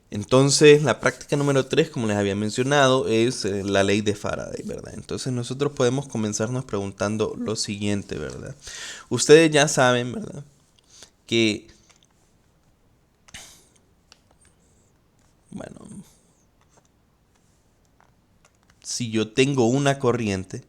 Entonces, la práctica número 3, como les había mencionado, es la ley de Faraday, ¿verdad? Entonces, nosotros podemos comenzarnos preguntando lo siguiente, ¿verdad? Ustedes ya saben, ¿verdad? Que, bueno, si yo tengo una corriente,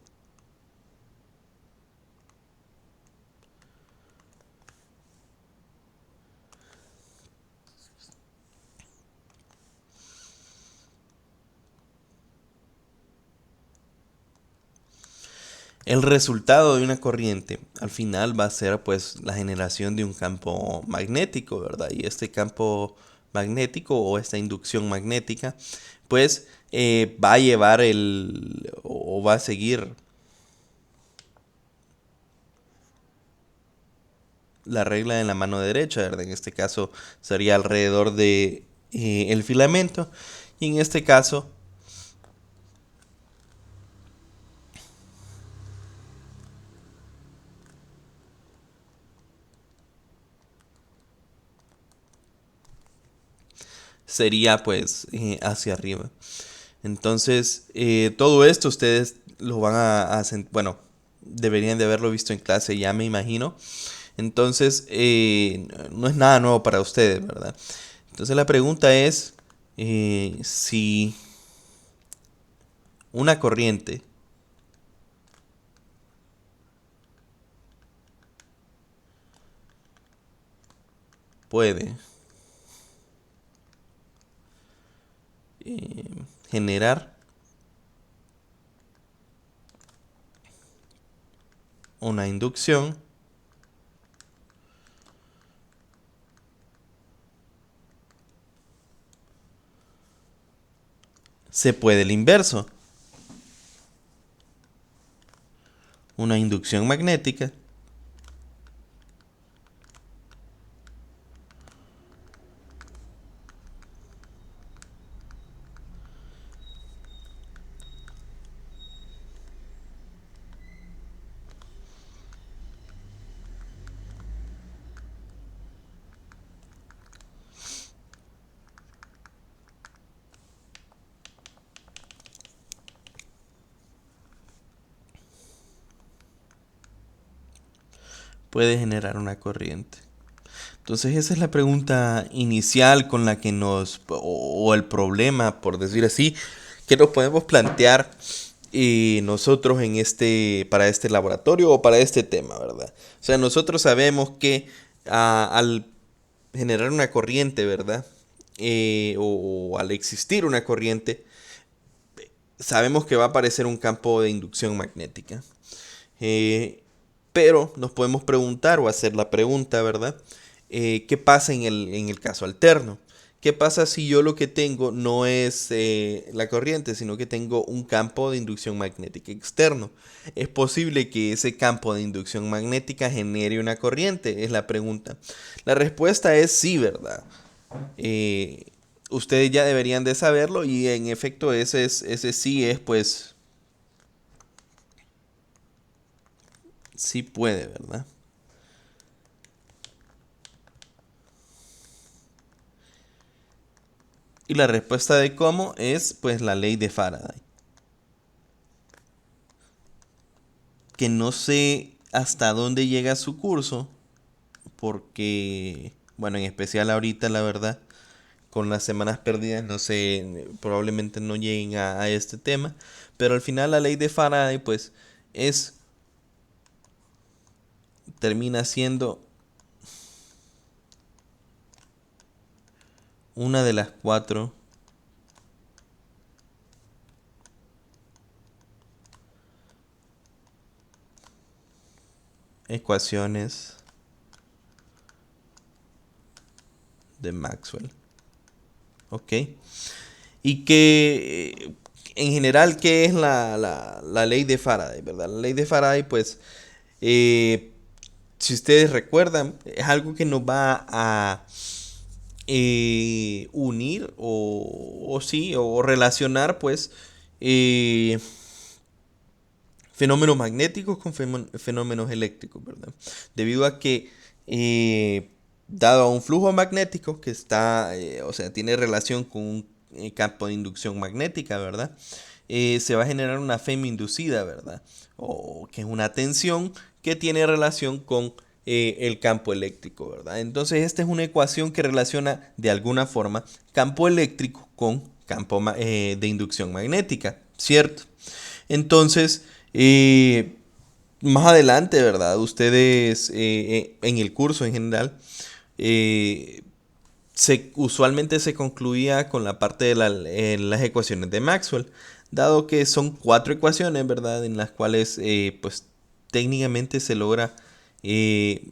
el resultado de una corriente al final va a ser pues la generación de un campo magnético, ¿verdad? Y este campo magnético o esta inducción magnética pues va a llevar o va a seguir la regla en la mano derecha, ¿verdad? En este caso sería alrededor de el filamento y en este caso sería pues hacia arriba. Entonces, todo esto ustedes lo van bueno, deberían de haberlo visto en clase ya me imagino. Entonces, no es nada nuevo para ustedes, ¿verdad? Entonces la pregunta es si una corriente puede eh, generar una inducción, se puede el inverso, una inducción magnética puede generar una corriente. Entonces esa es la pregunta inicial con la que o el problema, por decir así, que nos podemos plantear nosotros para este laboratorio o para este tema, ¿verdad? O sea, nosotros sabemos que al generar una corriente, ¿verdad? O al existir una corriente, sabemos que va a aparecer un campo de inducción magnética. Eh, pero nos podemos preguntar o hacer la pregunta, ¿verdad? ¿Qué pasa en el caso alterno? ¿Qué pasa si yo lo que tengo no es la corriente, sino que tengo un campo de inducción magnética externo? ¿Es posible que ese campo de inducción magnética genere una corriente? Es la pregunta. La respuesta es sí, ¿verdad? Eh, Ustedes ya deberían de saberlo y en efecto ese sí es pues sí puede, ¿verdad? Y la respuesta de cómo es pues la ley de Faraday. Que no sé hasta dónde llega su curso, porque, bueno, en especial ahorita, la verdad, con las semanas perdidas, no sé, probablemente no lleguen a este tema, pero al final la ley de Faraday pues es, termina siendo una de las cuatro ecuaciones de Maxwell. ¿Ok? Y que en general, ¿qué es la ley de Faraday? ¿Verdad? La ley de Faraday, pues, eh, si ustedes recuerdan, es algo que nos va a unir o sí, o relacionar, pues, eh, fenómenos magnéticos con fenómenos eléctricos, ¿verdad? Debido a que dado a un flujo magnético que está, o sea, tiene relación con un campo de inducción magnética, ¿verdad? Se va a generar una FEM inducida, ¿verdad? O que es una tensión que tiene relación con el campo eléctrico, ¿verdad? Entonces esta es una ecuación que relaciona de alguna forma campo eléctrico con campo de inducción magnética, ¿cierto? Entonces, más adelante, ¿verdad? Ustedes en el curso en general, eh, usualmente se concluía con la parte de las ecuaciones de Maxwell, dado que son cuatro ecuaciones, ¿verdad? En las cuales, pues, técnicamente se logra eh,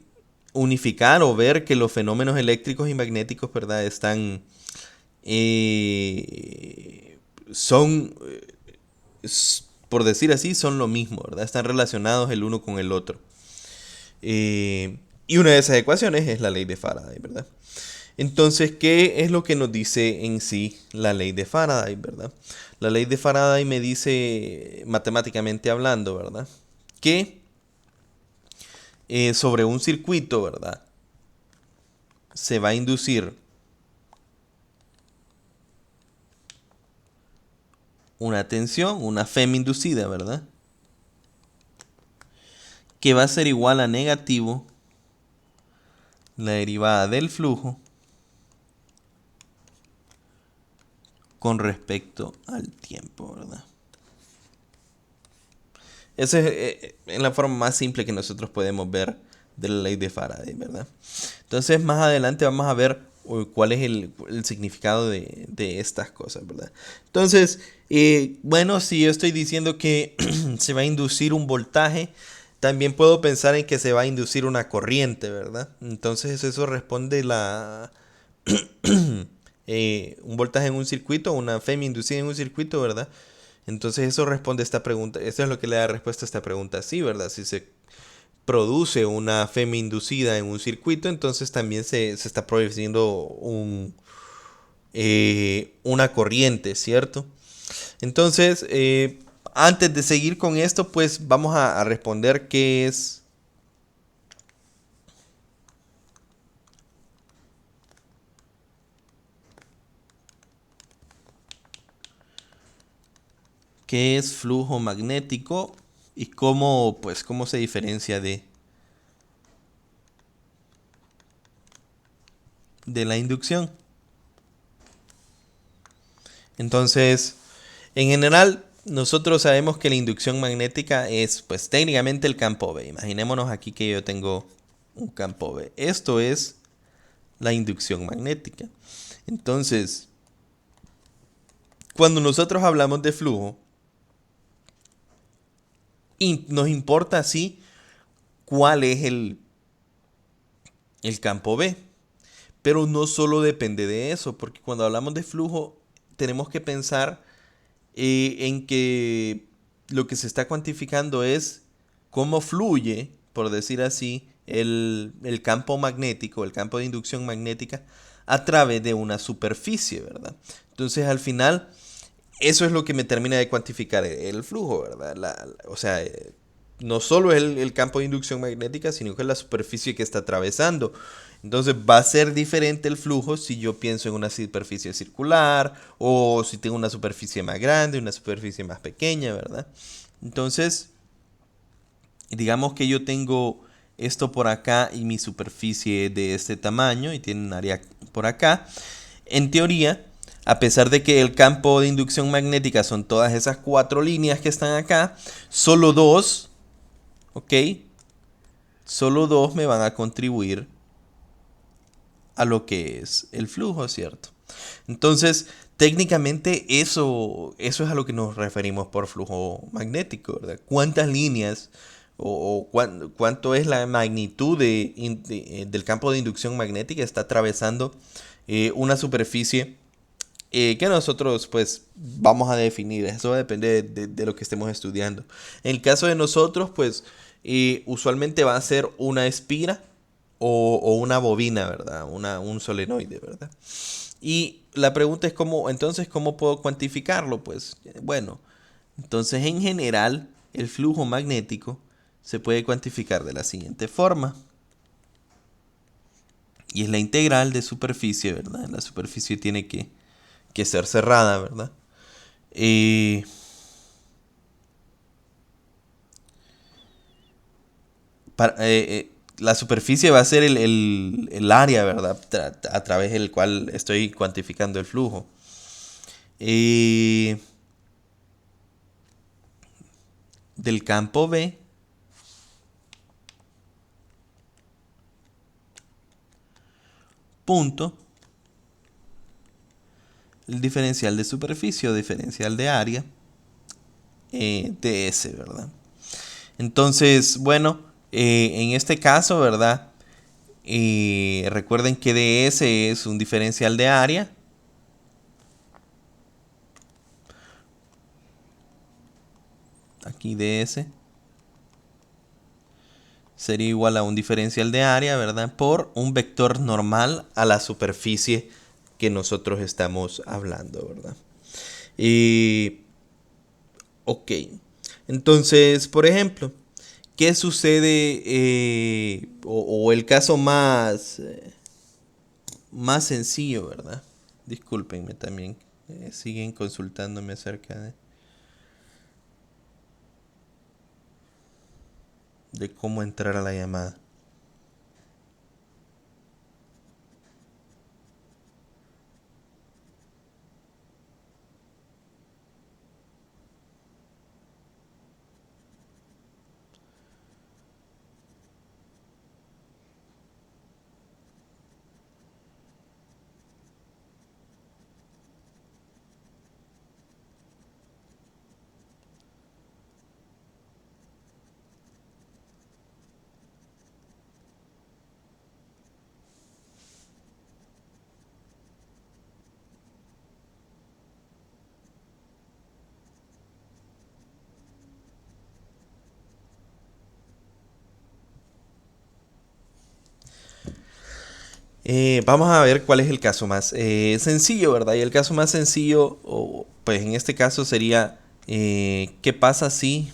unificar o ver que los fenómenos eléctricos y magnéticos, ¿verdad? Son, por decir así, son lo mismo, ¿verdad? Están relacionados el uno con el otro. Y una de esas ecuaciones es la ley de Faraday, ¿verdad? Entonces, ¿qué es lo que nos dice en sí la ley de Faraday, verdad? La ley de Faraday me dice, matemáticamente hablando, ¿verdad? Que sobre un circuito, ¿verdad? Se va a inducir una tensión, una FEM inducida, ¿verdad? Que va a ser igual a negativo la derivada del flujo con respecto al tiempo, ¿verdad? Esa es la forma más simple que nosotros podemos ver de la ley de Faraday, ¿verdad? Entonces más adelante vamos a ver cuál es el significado de estas cosas, ¿verdad? Entonces, bueno, si yo estoy diciendo que se va a inducir un voltaje, también puedo pensar en que se va a inducir una corriente, ¿verdad? Entonces eso responde un voltaje en un circuito, una FEM inducida en un circuito, ¿verdad? Entonces eso responde a esta pregunta, eso es lo que le da respuesta a esta pregunta, sí, ¿verdad? Si se produce una FEM inducida en un circuito, entonces también se está produciendo una corriente, ¿cierto? Entonces, antes de seguir con esto, pues vamos a responder qué es flujo magnético y cómo, pues, cómo se diferencia de la inducción. Entonces, en general, nosotros sabemos que la inducción magnética es, pues, técnicamente el campo B. Imaginémonos aquí que yo tengo un campo B. Esto es la inducción magnética. Entonces, cuando nosotros hablamos de flujo, nos importa así cuál es el campo B. Pero no solo depende de eso, porque cuando hablamos de flujo, tenemos que pensar en que lo que se está cuantificando es cómo fluye, por decir así, el campo magnético, el campo de inducción magnética, a través de una superficie, ¿verdad? Entonces, al final, eso es lo que me termina de cuantificar el flujo, ¿verdad? O sea, no solo es el campo de inducción magnética, sino que es la superficie que está atravesando. Entonces va a ser diferente el flujo si yo pienso en una superficie circular o si tengo una superficie más grande, una superficie más pequeña, ¿verdad? Entonces, digamos que yo tengo esto por acá y mi superficie de este tamaño y tiene un área por acá. En teoría, a pesar de que el campo de inducción magnética son todas esas cuatro líneas que están acá, solo dos, ¿ok? Solo dos me van a contribuir a lo que es el flujo, ¿cierto? Entonces, técnicamente eso es a lo que nos referimos por flujo magnético, ¿verdad? ¿Cuántas líneas cuánto es la magnitud del campo de inducción magnética está atravesando una superficie que nosotros pues vamos a definir? Eso depende de lo que estemos estudiando. En el caso de nosotros, pues usualmente va a ser una espira o una bobina, ¿verdad? Un solenoide, ¿verdad? Y la pregunta es entonces, ¿cómo puedo cuantificarlo? Pues bueno, entonces en general el flujo magnético se puede cuantificar de la siguiente forma. y es la integral de superficie, ¿verdad? La superficie tiene que ser cerrada, ¿verdad? Eh, la superficie va a ser el área, ¿verdad? A través del cual estoy cuantificando el flujo. Eh, del campo B, punto, el diferencial de superficie o diferencial de área, ds, ¿verdad? Entonces, bueno, en este caso, ¿verdad? Recuerden que ds es un diferencial de área. Aquí ds sería igual a un diferencial de área, ¿verdad? Por un vector normal a la superficie que nosotros estamos hablando, ¿verdad? Ok. Entonces, por ejemplo, ¿qué sucede? O el caso más sencillo, ¿verdad? Discúlpenme también. Siguen consultándome acerca de cómo entrar a la llamada. Vamos a ver cuál es el caso más sencillo, ¿verdad? Y el caso más sencillo, pues en este caso sería, ¿qué pasa si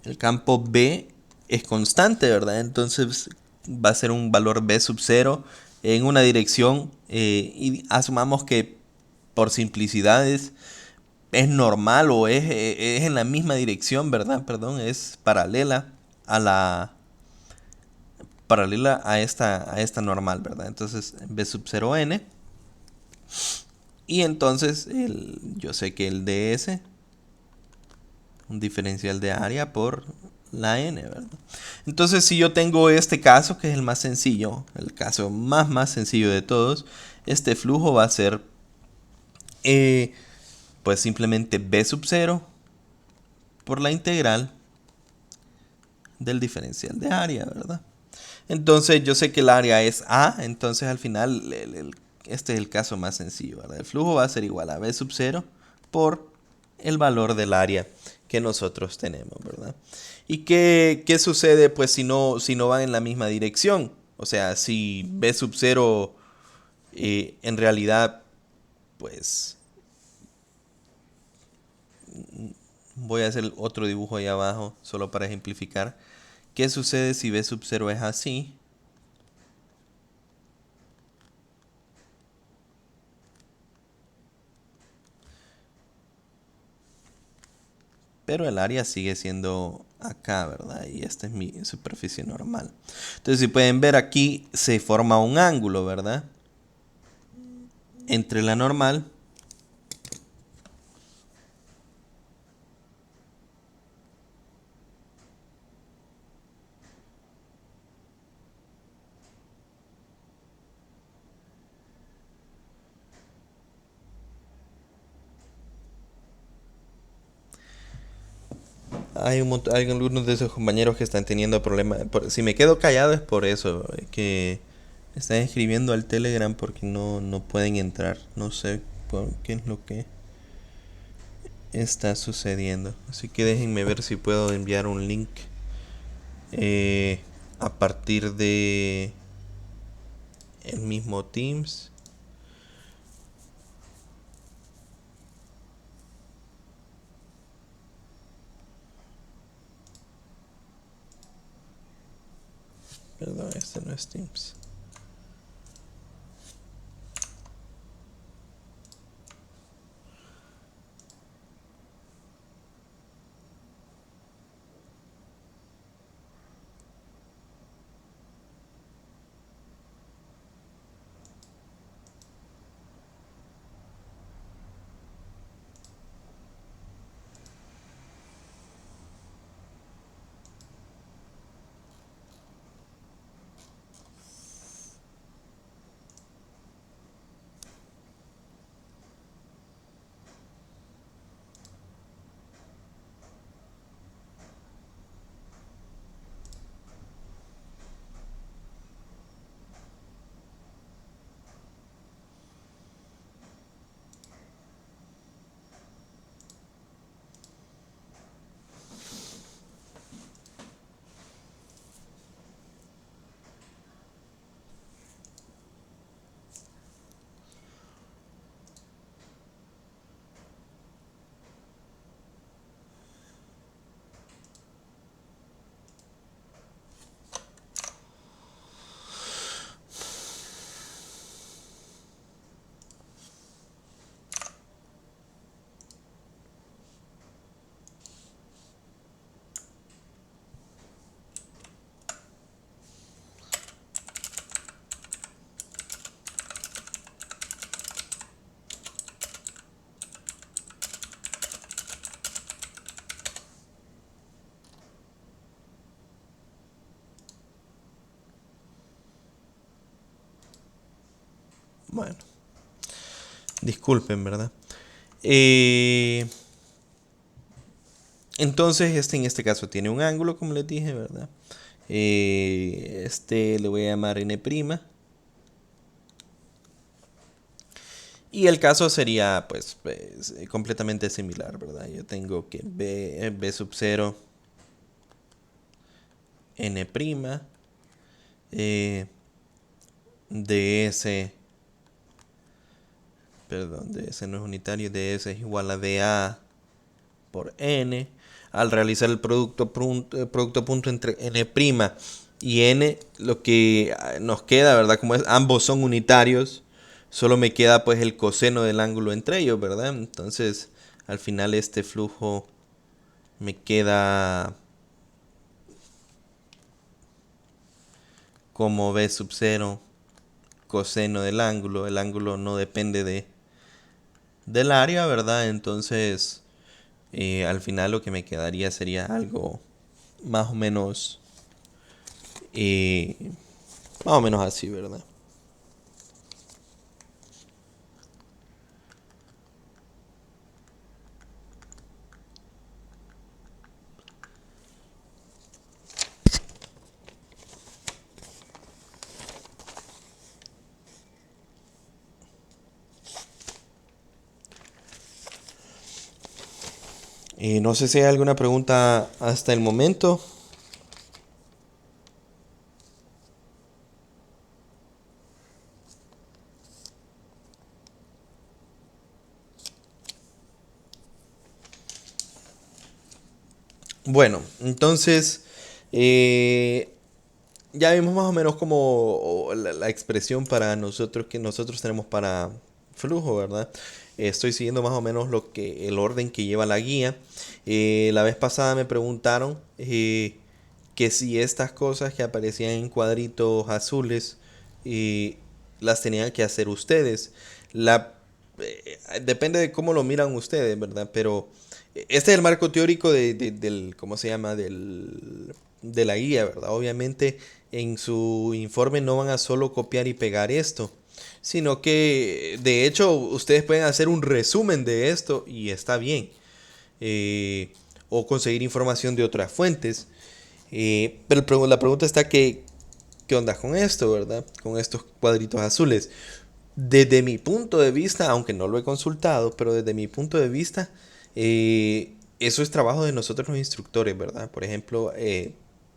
el campo B es constante, ¿verdad? Entonces va a ser un valor B sub 0 en una dirección y asumamos que por simplicidades es normal o es en la misma dirección, ¿verdad? Perdón, es a la paralela a esta normal, ¿verdad? Entonces B sub 0 n y entonces yo sé que el ds, un diferencial de área por la n, ¿verdad? Entonces si yo tengo este caso, que es el más sencillo, el caso más sencillo de todos, este flujo va a ser pues simplemente b sub 0 por la integral del diferencial de área, ¿verdad? Entonces yo sé que el área es A, entonces al final este es el caso más sencillo, ¿verdad? El flujo va a ser igual a b sub 0 por el valor del área que nosotros tenemos, ¿verdad? ¿Y qué sucede pues si no van en la misma dirección? O sea, si b sub 0 en realidad pues voy a hacer otro dibujo ahí abajo solo para ejemplificar. ¿Qué sucede si b sub 0 es así? Pero el área sigue siendo acá, ¿verdad? Y esta es mi superficie normal. Entonces, si pueden ver aquí, se forma un ángulo, ¿verdad? Entre la normal hay algunos de esos compañeros que están teniendo problemas. Si me quedo callado es por eso, que están escribiendo al Telegram porque no pueden entrar. No sé qué es lo que está sucediendo. Así que déjenme ver si puedo enviar un link eh, a partir de el mismo Teams. Perdón, este no es Teams. Bueno, disculpen, ¿verdad? Eh, entonces, en este caso tiene un ángulo, como les dije, ¿verdad? Este le voy a llamar n'. Y el caso sería, pues, completamente similar, ¿verdad? Yo tengo que b sub 0 n', eh, ds, perdón, ds no es unitario, ds es igual a dA por n. Al realizar el producto punto entre n' y n, lo que nos queda, ¿verdad? Como ambos son unitarios, solo me queda pues el coseno del ángulo entre ellos, ¿verdad? Entonces, al final este flujo me queda como b sub 0 coseno del ángulo. El ángulo no depende del área, ¿verdad? Entonces, al final lo que me quedaría sería algo más o menos, eh, más o menos así, ¿verdad? No sé si hay alguna pregunta hasta el momento. Bueno, entonces ya vimos más o menos como la expresión para nosotros que nosotros tenemos para flujo, ¿verdad? Estoy siguiendo más o menos el orden que lleva la guía. La vez pasada me preguntaron que si estas cosas que aparecían en cuadritos azules eh, las tenían que hacer ustedes. Depende de cómo lo miran ustedes, ¿verdad? Pero este es el marco teórico del, ¿cómo se llama? De la guía, ¿verdad? Obviamente en su informe no van a solo copiar y pegar esto, sino que de hecho ustedes pueden hacer un resumen de esto y está bien. Eh, o conseguir información de otras fuentes. Pero la pregunta está ¿qué onda con esto, verdad? Con estos cuadritos azules. Desde mi punto de vista, aunque no lo he consultado, pero desde mi punto de vista, eso es trabajo de nosotros los instructores, ¿verdad? Por ejemplo,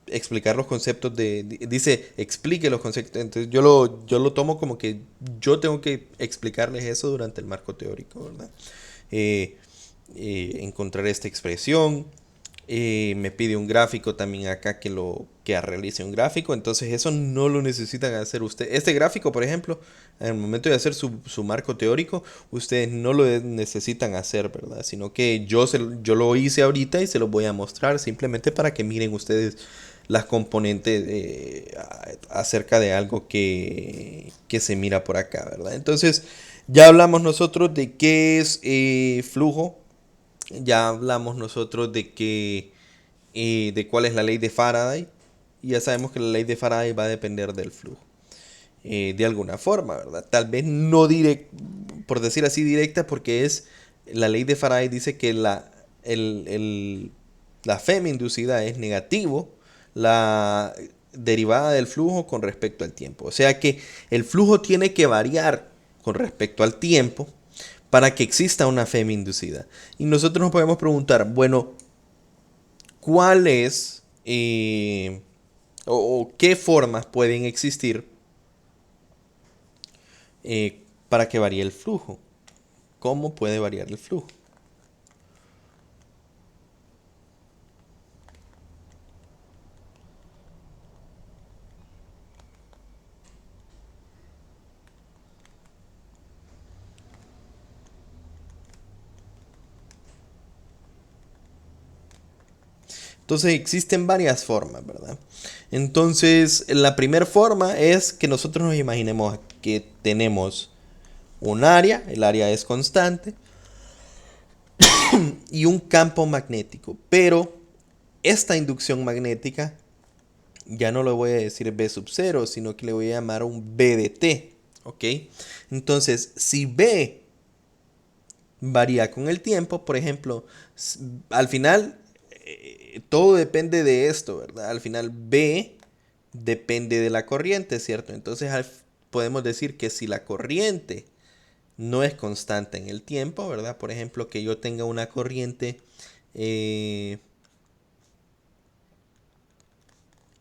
explicar los conceptos dice, explique los conceptos. Entonces yo lo tomo como que yo tengo que explicarles eso durante el marco teórico, ¿verdad? Encontrar esta expresión, Me pide un gráfico también acá que realice un gráfico. Entonces eso no lo necesitan hacer ustedes. Este gráfico, por ejemplo, en el momento de hacer su marco teórico, ustedes no lo necesitan hacer, ¿verdad? Sino que yo lo hice ahorita y se los voy a mostrar simplemente para que miren ustedes las componentes acerca de algo que se mira por acá, ¿verdad? Entonces ya hablamos nosotros de qué es flujo. Ya hablamos nosotros de cuál es la ley de Faraday. Y ya sabemos que la ley de Faraday va a depender del flujo. De alguna forma, ¿verdad? Tal vez no por decir así directa, porque la ley de Faraday dice que la Fm inducida es negativo, la derivada del flujo con respecto al tiempo. O sea que el flujo tiene que variar con respecto al tiempo para que exista una Fm inducida. Y nosotros nos podemos preguntar, bueno, ¿cuál es o qué formas pueden existir para que varíe el flujo? ¿Cómo puede variar el flujo? Entonces existen varias formas, ¿verdad? Entonces la primera forma es que nosotros nos imaginemos que tenemos un área, el área es constante, y un campo magnético. Pero esta inducción magnética ya no le voy a decir B sub 0, sino que le voy a llamar un B de T. ¿Ok? Entonces, si B varía con el tiempo, por ejemplo, al final todo depende de esto, ¿verdad? Al final B depende de la corriente, ¿cierto? Entonces podemos decir que si la corriente no es constante en el tiempo, ¿verdad? Por ejemplo, que yo tenga una corriente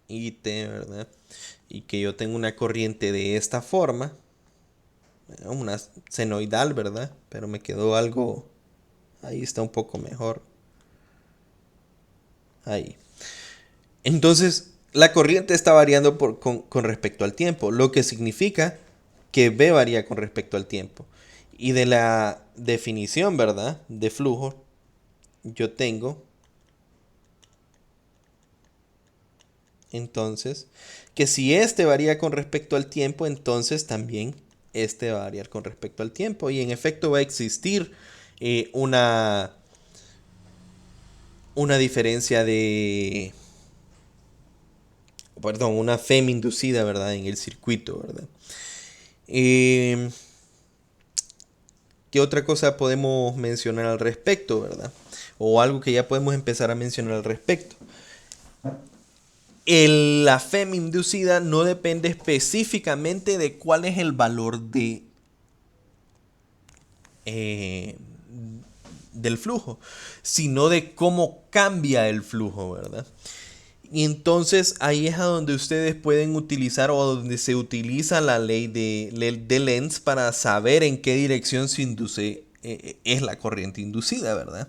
IT, ¿verdad? Y que yo tenga una corriente de esta forma, una senoidal, ¿verdad? Pero me quedó algo, ahí está un poco mejor, ahí. Entonces, la corriente está variando con respecto al tiempo, lo que significa que B varía con respecto al tiempo. Y de la definición, ¿verdad? De flujo, yo tengo, entonces, que si este varía con respecto al tiempo, entonces también este va a variar con respecto al tiempo. Y en efecto va a existir una diferencia perdón, una FEM inducida, ¿verdad? En el circuito, ¿verdad? Eh, ¿Qué otra cosa podemos mencionar al respecto, ¿verdad? O algo que ya podemos empezar a mencionar al respecto. La FEM inducida no depende específicamente de cuál es el valor eh, del flujo, sino de cómo cambia el flujo, ¿verdad? Y entonces ahí es a donde ustedes pueden utilizar o donde se utiliza la ley de Lenz para saber en qué dirección se induce, es la corriente inducida, ¿verdad?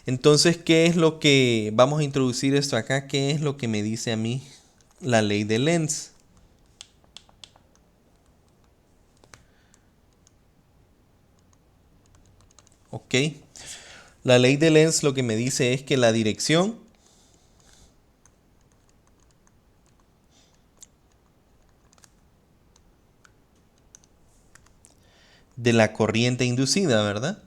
Entonces, ¿qué es lo que vamos a introducir esto acá? ¿Qué es lo que me dice a mí la ley de Lenz? ¿Ok? La ley de Lenz lo que me dice es que la dirección de la corriente inducida, ¿verdad?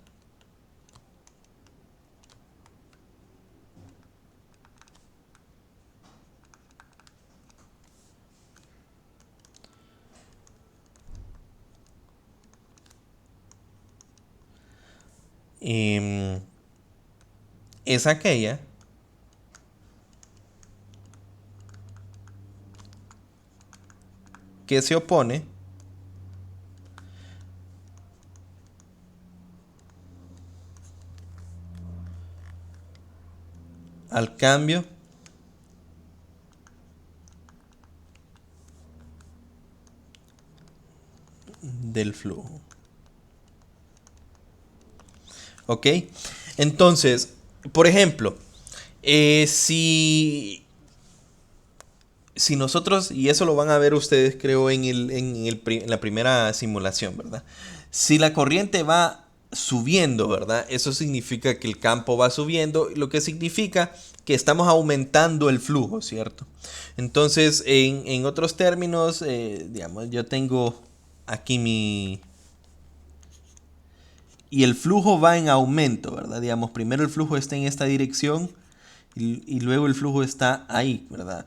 Em, es aquella que se opone al cambio del flujo. ¿Ok? Entonces, por ejemplo, Si nosotros, y eso lo van a ver ustedes creo en la primera simulación, ¿verdad? Si la corriente va subiendo, ¿verdad? Eso significa que el campo va subiendo, lo que significa que estamos aumentando el flujo, ¿cierto? Entonces, en otros términos, digamos, yo tengo aquí y el flujo va en aumento, ¿verdad? Digamos, primero el flujo está en esta dirección y luego el flujo está ahí, ¿verdad?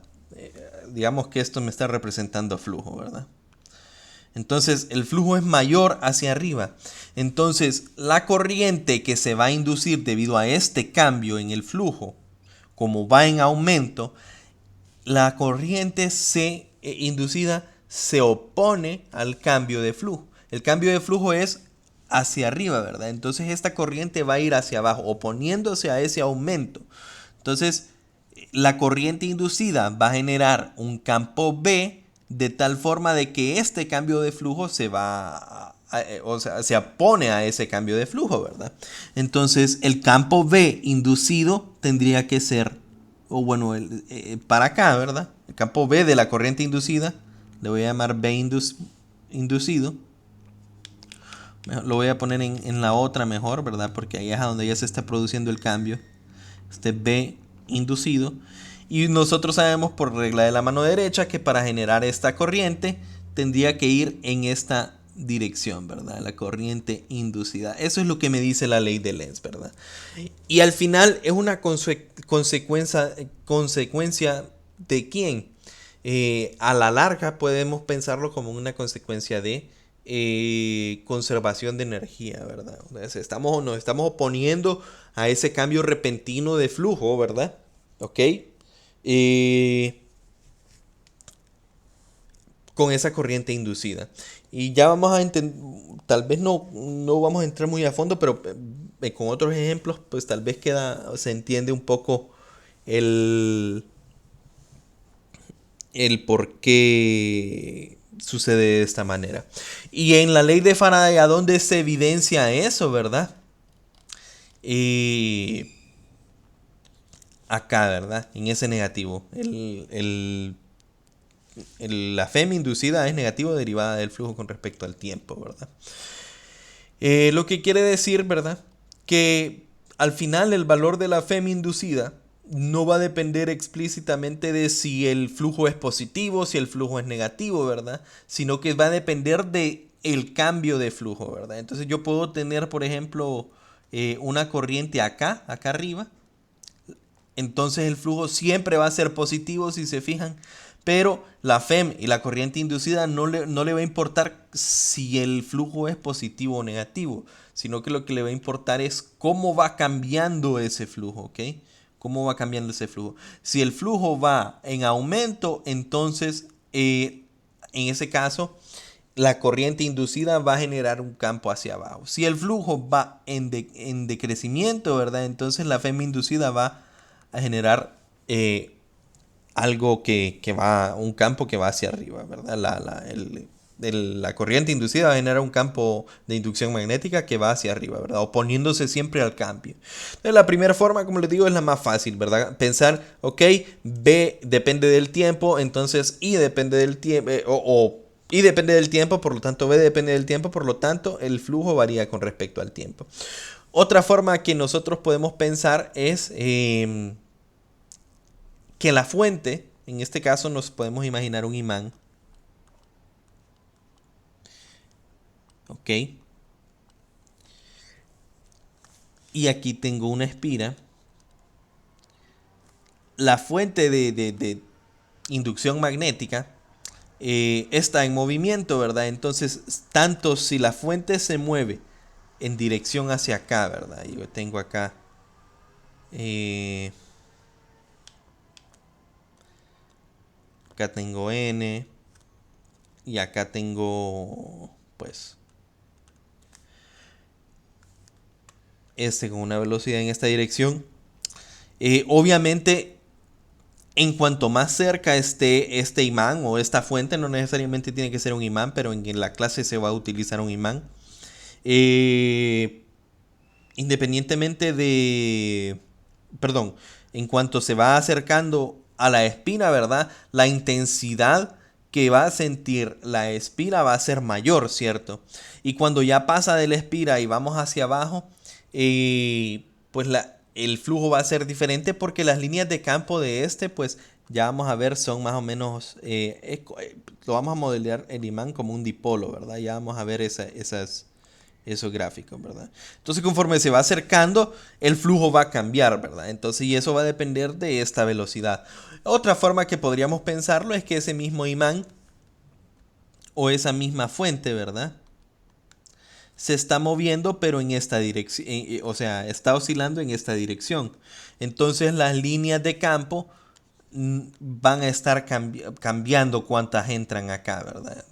Digamos que esto me está representando flujo, ¿verdad? Entonces el flujo es mayor hacia arriba. Entonces la corriente que se va a inducir debido a este cambio en el flujo, como va en aumento, la corriente inducida se opone al cambio de flujo. El cambio de flujo es hacia arriba, ¿verdad? Entonces esta corriente va a ir hacia abajo, oponiéndose a ese aumento. Entonces la corriente inducida va a generar un campo B de tal forma de que este cambio de flujo o sea, se opone a ese cambio de flujo, ¿verdad? Entonces el campo B inducido tendría que ser, o bueno, para acá, ¿verdad? El campo B de la corriente inducida, le voy a llamar B inducido. Lo voy a poner en la otra mejor, ¿verdad? Porque ahí es a donde ya se está produciendo el cambio. Este B inducido. Y nosotros sabemos por regla de la mano derecha que para generar esta corriente tendría que ir en esta dirección, ¿verdad? La corriente inducida. Eso es lo que me dice la ley de Lenz, ¿verdad? Y al final es una consecuencia de quién. A la larga podemos pensarlo como una consecuencia de conservación de energía, ¿verdad? Nos estamos oponiendo a ese cambio repentino de flujo, ¿verdad? ¿Ok? Con esa corriente inducida. Y ya vamos a entender, tal vez no vamos a entrar muy a fondo, pero con otros ejemplos, pues tal vez se entiende un poco el, el por qué sucede de esta manera. Y en la ley de Faraday, ¿a dónde se evidencia eso, verdad? Acá, ¿verdad? En ese negativo. La FEM inducida es negativo derivada del flujo con respecto al tiempo, ¿verdad? Lo que quiere decir, ¿verdad? Que al final el valor de la FEM inducida no va a depender explícitamente de si el flujo es positivo, si el flujo es negativo, ¿verdad? Sino que va a depender de el cambio de flujo, ¿verdad? Entonces yo puedo tener, por ejemplo, una corriente acá arriba. Entonces el flujo siempre va a ser positivo si se fijan. Pero la FEM y la corriente inducida no le va a importar si el flujo es positivo o negativo, sino que lo que le va a importar es cómo va cambiando ese flujo, ¿ok? Cómo va cambiando ese flujo. Si el flujo va en aumento, entonces en ese caso la corriente inducida va a generar un campo hacia abajo. Si el flujo va en decrecimiento, ¿verdad? Entonces la FEM inducida va a generar algo un campo que va hacia arriba, ¿verdad? La corriente inducida va a generar un campo de inducción magnética que va hacia arriba, ¿verdad? Oponiéndose siempre al cambio. Entonces, la primera forma, como les digo, es la más fácil, ¿verdad? Pensar, ok, B depende del tiempo, entonces I depende del tiempo, I depende del tiempo, por lo tanto B depende del tiempo, por lo tanto el flujo varía con respecto al tiempo. Otra forma que nosotros podemos pensar es que la fuente, en este caso nos podemos imaginar un imán, ¿ok? Y aquí tengo una espira. La fuente de inducción magnética está en movimiento, ¿verdad? Entonces, tanto si la fuente se mueve en dirección hacia acá, ¿verdad? Yo tengo acá acá tengo N y acá tengo pues con una velocidad en esta dirección. Obviamente, en cuanto más cerca esté este imán o esta fuente, no necesariamente tiene que ser un imán, pero en la clase se va a utilizar un imán. Independientemente de... Perdón. en cuanto se va acercando a la espina, ¿verdad? La intensidad que va a sentir la espira va a ser mayor, ¿cierto? Y cuando ya pasa de la espira y vamos hacia abajo, pues el flujo va a ser diferente porque las líneas de campo de este, pues ya vamos a ver, son más o menos, lo vamos a modelar el imán como un dipolo, ¿verdad? Ya vamos a ver esos gráficos, ¿verdad? Entonces, conforme se va acercando, el flujo va a cambiar, ¿verdad? Entonces, y eso va a depender de esta velocidad. Otra forma que podríamos pensarlo es que ese mismo imán o esa misma fuente, ¿verdad? Se está moviendo, pero en esta dirección, o sea, está oscilando en esta dirección. Entonces, las líneas de campo van a estar cambiando cuántas entran acá, ¿verdad?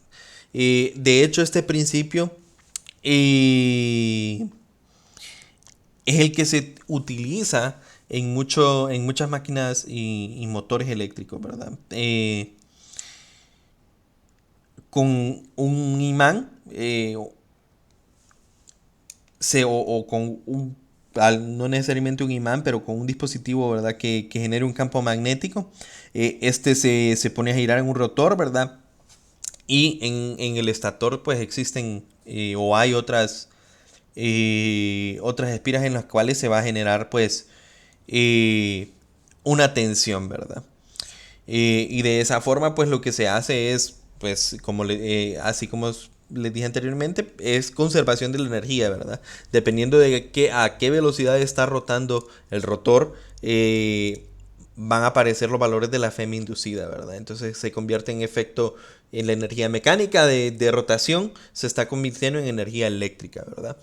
De hecho, este principio es el que se utiliza en muchas máquinas y motores eléctricos, ¿verdad? Con un imán o con no necesariamente un imán, pero con un dispositivo, ¿verdad? Que genere un campo magnético. Este se pone a girar en un rotor, ¿verdad? Y en el estator pues existen o hay otras espiras en las cuales se va a generar pues una tensión, ¿verdad? Y de esa forma pues lo que se hace es pues así como les dije anteriormente, es conservación de la energía, ¿verdad? Dependiendo de a qué velocidad está rotando el rotor, van a aparecer los valores de la FEM inducida, ¿verdad? Entonces se convierte en efecto en la energía mecánica de rotación, se está convirtiendo en energía eléctrica, ¿verdad?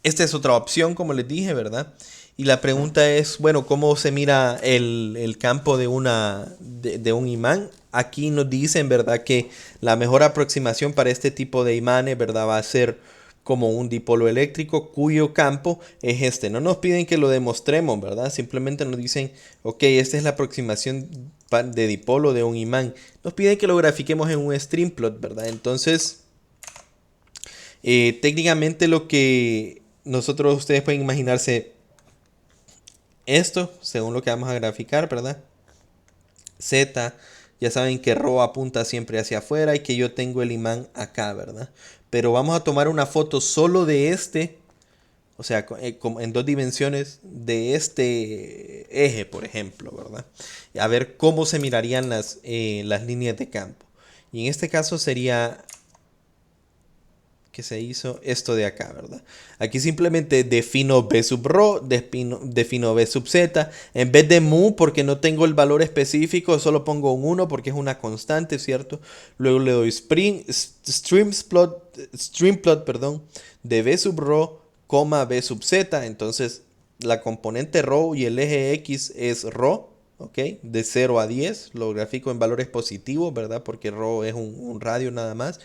Esta es otra opción, como les dije, ¿verdad? Y la pregunta es, bueno, ¿cómo se mira el campo de un imán? Aquí nos dicen, ¿verdad? Que la mejor aproximación para este tipo de imanes, ¿verdad? Va a ser como un dipolo eléctrico cuyo campo es este. No nos piden que lo demostremos, ¿verdad? Simplemente nos dicen, ok, esta es la aproximación de dipolo de un imán. Nos piden que lo grafiquemos en un stream plot, ¿verdad? Entonces, técnicamente lo que ustedes pueden imaginarse esto, según lo que vamos a graficar, ¿verdad? Z, ya saben que ρ apunta siempre hacia afuera y que yo tengo el imán acá, ¿verdad? Pero vamos a tomar una foto solo de este, o sea, en dos dimensiones de este eje, por ejemplo, ¿verdad? A ver cómo se mirarían las líneas de campo. Y en este caso sería que se hizo esto de acá, ¿verdad? Aquí simplemente defino B sub ρ, defino B sub z. En vez de mu, porque no tengo el valor específico, solo pongo un 1 porque es una constante, ¿cierto? Luego le doy stream plot, perdón, de B sub ρ, B sub z. Entonces, la componente ρ y el eje X es ρ, ¿ok? De 0 a 10, lo grafico en valores positivos, ¿verdad? Porque ρ es un radio nada más.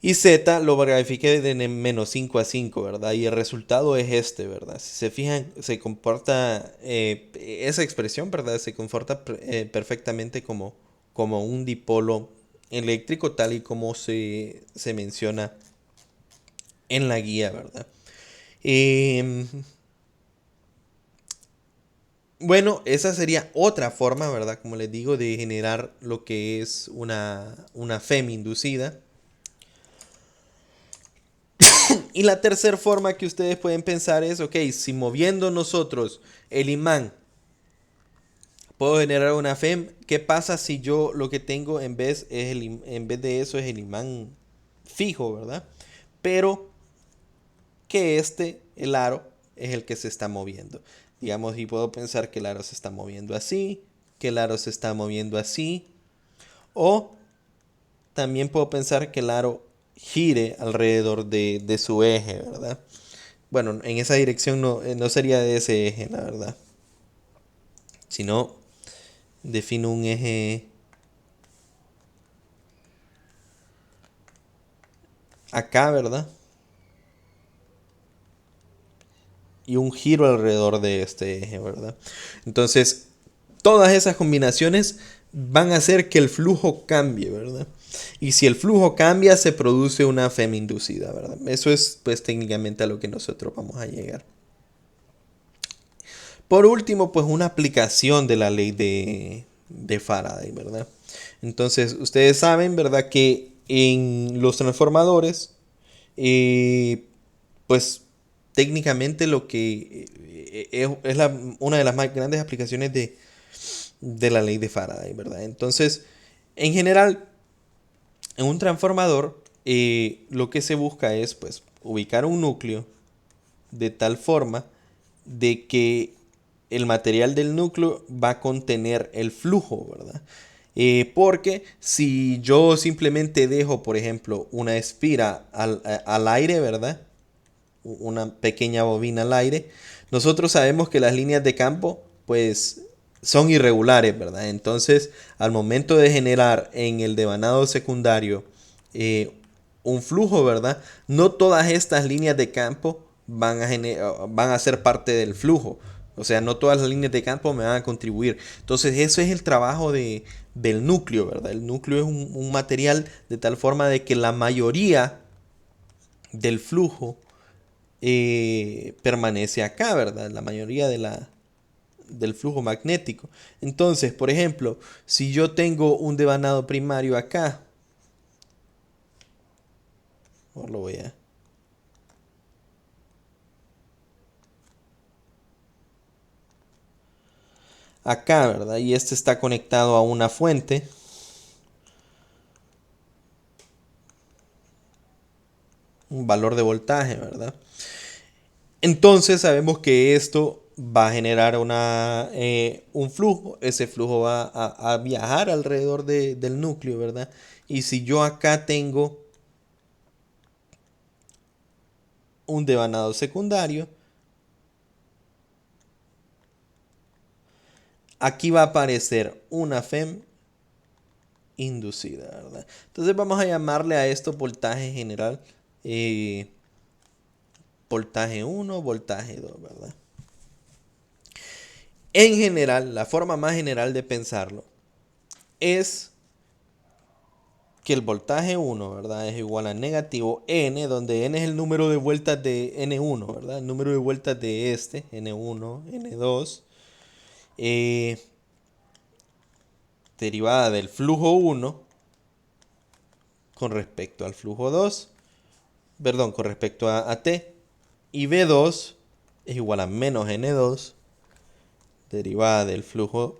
Y Z lo grafiqué de menos 5 a 5, ¿verdad? Y el resultado es este, ¿verdad? Si se fijan, se comporta, esa expresión, ¿verdad? Se comporta perfectamente como un dipolo eléctrico, tal y como se menciona en la guía, ¿verdad? Em, bueno, esa sería otra forma, ¿verdad? Como les digo, de generar lo que es una FEM inducida. Y la tercera forma que ustedes pueden pensar es, ok, si moviendo nosotros el imán puedo generar una FEM, ¿qué pasa si yo lo que tengo en vez de eso es el imán fijo, ¿verdad? Pero que el aro, es el que se está moviendo. Digamos, y puedo pensar que el aro se está moviendo así, que el aro se está moviendo así, o también puedo pensar que el aro gire alrededor de su eje, ¿verdad? Bueno, en esa dirección no sería de ese eje, la verdad. Sino defino un eje acá, ¿verdad? Y un giro alrededor de este eje, ¿verdad? Entonces, todas esas combinaciones van a hacer que el flujo cambie, ¿verdad? Y si el flujo cambia, se produce una FEM inducida, ¿verdad? Eso es, pues, técnicamente a lo que nosotros vamos a llegar. Por último, pues una aplicación de la ley de Faraday, ¿verdad? Entonces, ustedes saben, ¿verdad? Que en los transformadores, pues técnicamente lo que es una de las más grandes aplicaciones de la ley de Faraday, ¿verdad? Entonces, en general, en un transformador, lo que se busca es, pues, ubicar un núcleo de tal forma de que el material del núcleo va a contener el flujo, ¿verdad? Porque si yo simplemente dejo, por ejemplo, una espira al aire, ¿verdad? Una pequeña bobina al aire, nosotros sabemos que las líneas de campo, pues, son irregulares, ¿verdad? Entonces, al momento de generar en el devanado secundario eh, un flujo, ¿verdad? No todas estas líneas de campo van a ser parte del flujo. O sea, no todas las líneas de campo me van a contribuir. Entonces, eso es el trabajo del núcleo, ¿verdad? El núcleo es un material de tal forma de que la mayoría del flujo permanece acá, ¿verdad? La mayoría del flujo magnético. Entonces, por ejemplo, si yo tengo un devanado primario acá, o lo voy a... Acá, ¿verdad? Y este está conectado a una fuente, un valor de voltaje, ¿verdad? Entonces sabemos que esto va a generar un flujo. Ese flujo va a viajar alrededor del núcleo, ¿verdad? Y si yo acá tengo un devanado secundario, aquí va a aparecer una FEM inducida, ¿verdad? Entonces vamos a llamarle a esto voltaje general, eh, voltaje 1, voltaje 2, ¿verdad? En general, la forma más general de pensarlo es que el voltaje 1, ¿verdad? Es igual a negativo n, donde n es el número de vueltas de n1, ¿verdad? El número de vueltas de este, n1, n2, eh, derivada del flujo 1 con respecto al flujo 2, perdón, con respecto a t, y v2 es igual a menos n2, derivada del flujo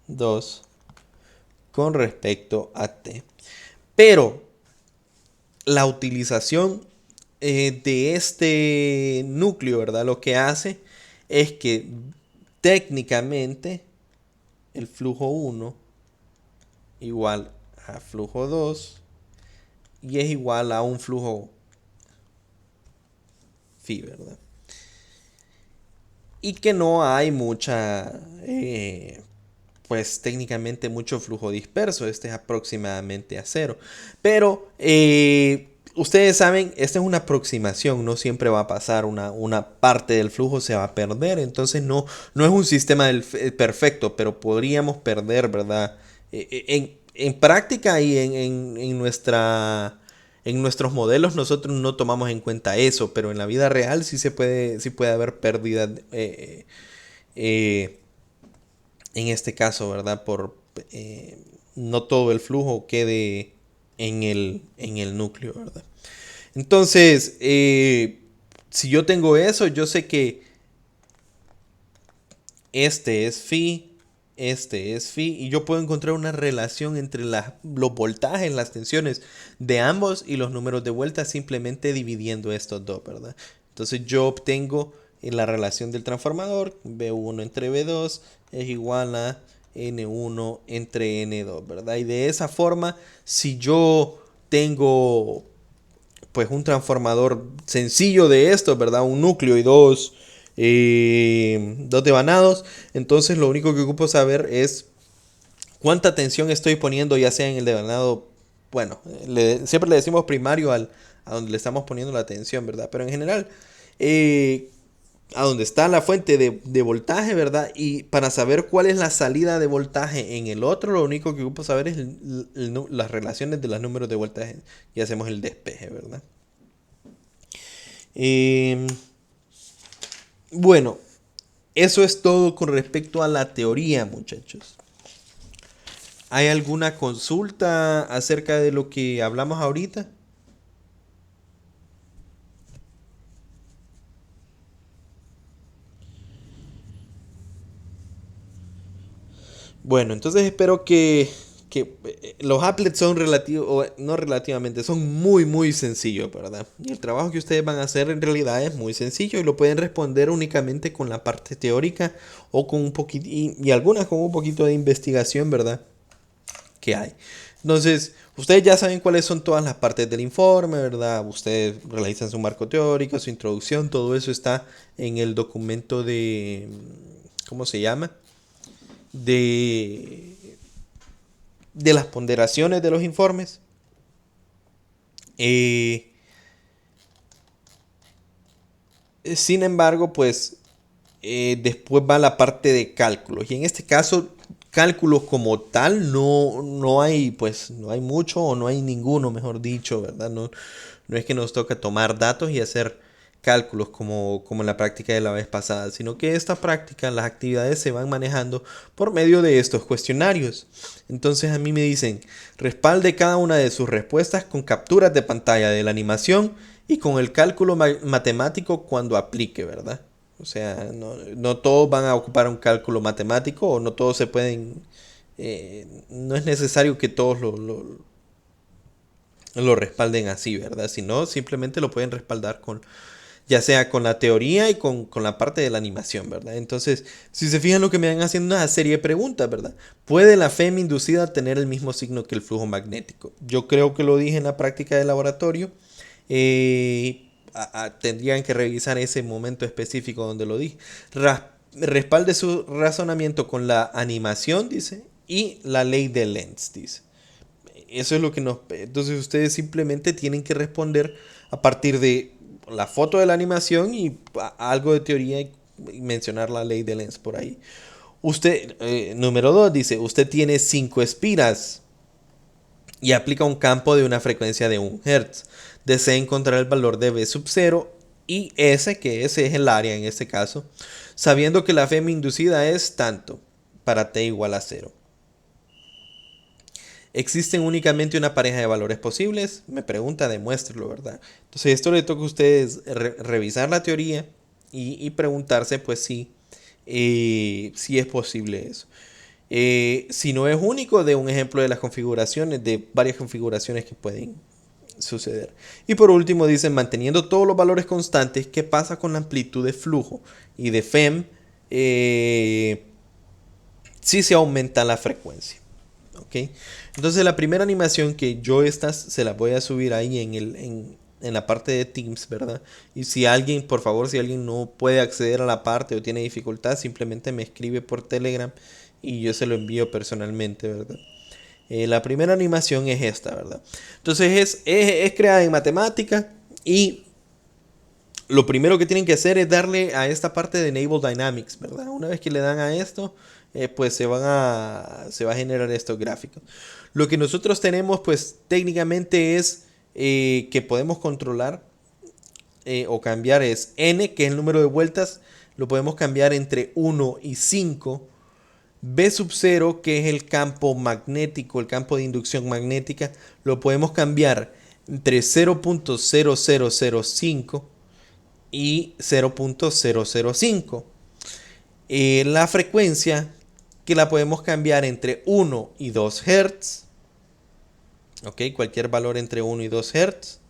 2 con respecto a t. Pero la utilización de este núcleo, ¿verdad? Lo que hace es que técnicamente el flujo 1 igual a flujo 2 y es igual a un flujo phi, ¿verdad? Y que no hay pues técnicamente mucho flujo disperso. Este es aproximadamente a cero. Pero ustedes saben, esta es una aproximación. No siempre va a pasar. Una parte del flujo se va a perder. Entonces no es un sistema perfecto. Pero podríamos perder, ¿verdad? En práctica y en nuestros modelos nosotros no tomamos en cuenta eso. Pero en la vida real sí puede haber pérdidas. Eh, en este caso, ¿verdad? No todo el flujo quede en el núcleo, ¿verdad? Entonces, si yo tengo eso, yo sé que este es phi, este es phi, y yo puedo encontrar una relación entre los voltajes, las tensiones de ambos y los números de vuelta simplemente dividiendo estos dos, ¿verdad? Entonces yo obtengo la relación del transformador, V1 entre V2 es igual a N1 entre N2, ¿verdad? Y de esa forma, si yo tengo pues un transformador sencillo de esto, ¿verdad? Un núcleo y dos devanados. Entonces lo único que ocupo saber es cuánta tensión estoy poniendo, ya sea en el devanado, bueno, siempre le decimos primario a donde le estamos poniendo la tensión, ¿verdad? Pero en general, eh, a donde está la fuente de voltaje, ¿verdad? Y para saber cuál es la salida de voltaje en el otro, lo único que ocupo saber es las relaciones de los números de voltaje y hacemos el despeje, ¿verdad? Eh, bueno, Eso es todo con respecto a la teoría, muchachos. ¿Hay alguna consulta acerca de lo que hablamos ahorita? Bueno, entonces espero que los applets son relativos, o no relativamente, son muy sencillos, ¿verdad? Y el trabajo que ustedes van a hacer en realidad es muy sencillo y lo pueden responder únicamente con la parte teórica o con un poquito, y algunas con un poquito de investigación, ¿verdad? Que hay. Entonces, ustedes ya saben cuáles son todas las partes del informe, ¿verdad? Ustedes realizan su marco teórico, su introducción, todo eso está en el documento de, ¿cómo se llama? De, de las ponderaciones de los informes. Eh, Sin embargo, pues después va la parte de cálculos. Y en este caso, cálculos como tal, no hay, pues, no hay mucho o no hay ninguno, mejor dicho, ¿verdad? No es que nos toca tomar datos y hacer cálculos como en la práctica de la vez pasada, sino que esta práctica, las actividades se van manejando por medio de estos cuestionarios. Entonces a mí me dicen, respalde cada una de sus respuestas con capturas de pantalla de la animación y con el cálculo matemático cuando aplique, ¿verdad? O sea, no todos van a ocupar un cálculo matemático o no todos se pueden... no es necesario que todos lo respalden así, ¿verdad? Si no, simplemente lo pueden respaldar con, ya sea con la teoría y con la parte de la animación, ¿verdad? Entonces, si se fijan lo que me van haciendo una serie de preguntas, ¿verdad? ¿Puede la FEM inducida tener el mismo signo que el flujo magnético? Yo creo que lo dije en la práctica de laboratorio. Tendrían que revisar ese momento específico donde lo dije. Respalde su razonamiento con la animación, dice, y la ley de Lenz, dice. Eso es lo que nos... Entonces ustedes simplemente tienen que responder a partir de la foto de la animación y algo de teoría y mencionar la ley de Lenz por ahí. Usted, número 2, dice, usted tiene 5 espiras y aplica un campo de una frecuencia de 1 Hz. Desea encontrar el valor de B sub 0 y S, que ese es el área en este caso, sabiendo que la FEM inducida es tanto para T igual a 0. ¿Existen únicamente una pareja de valores posibles? Me pregunta, demuéstrelo, ¿verdad? Entonces esto le toca a ustedes revisar la teoría y preguntarse pues si es posible eso. Si no es único, de un ejemplo de las configuraciones, de varias configuraciones que pueden suceder. Y por último dicen, manteniendo todos los valores constantes, ¿qué pasa con la amplitud de flujo y de FEM si se aumenta la frecuencia? ¿Ok? Entonces la primera animación que yo estas se las voy a subir ahí en la parte de Teams, ¿verdad? Y si alguien, por favor, si alguien no puede acceder a la parte o tiene dificultad, simplemente me escribe por Telegram y yo se lo envío personalmente, ¿verdad? La primera animación es esta, ¿verdad? Entonces es creada en matemática y lo primero que tienen que hacer es darle a esta parte de Enable Dynamics, ¿verdad? Una vez que le dan a esto, pues se va a generar estos gráficos. Lo que nosotros tenemos, pues técnicamente es que podemos controlar o cambiar es n, que es el número de vueltas, lo podemos cambiar entre 1 y 5. B sub 0, que es el campo magnético, el campo de inducción magnética, lo podemos cambiar entre 0.0005 y 0.005. La frecuencia, que la podemos cambiar entre 1 y 2 Hz. Ok, cualquier valor entre 1 y 2 Hz.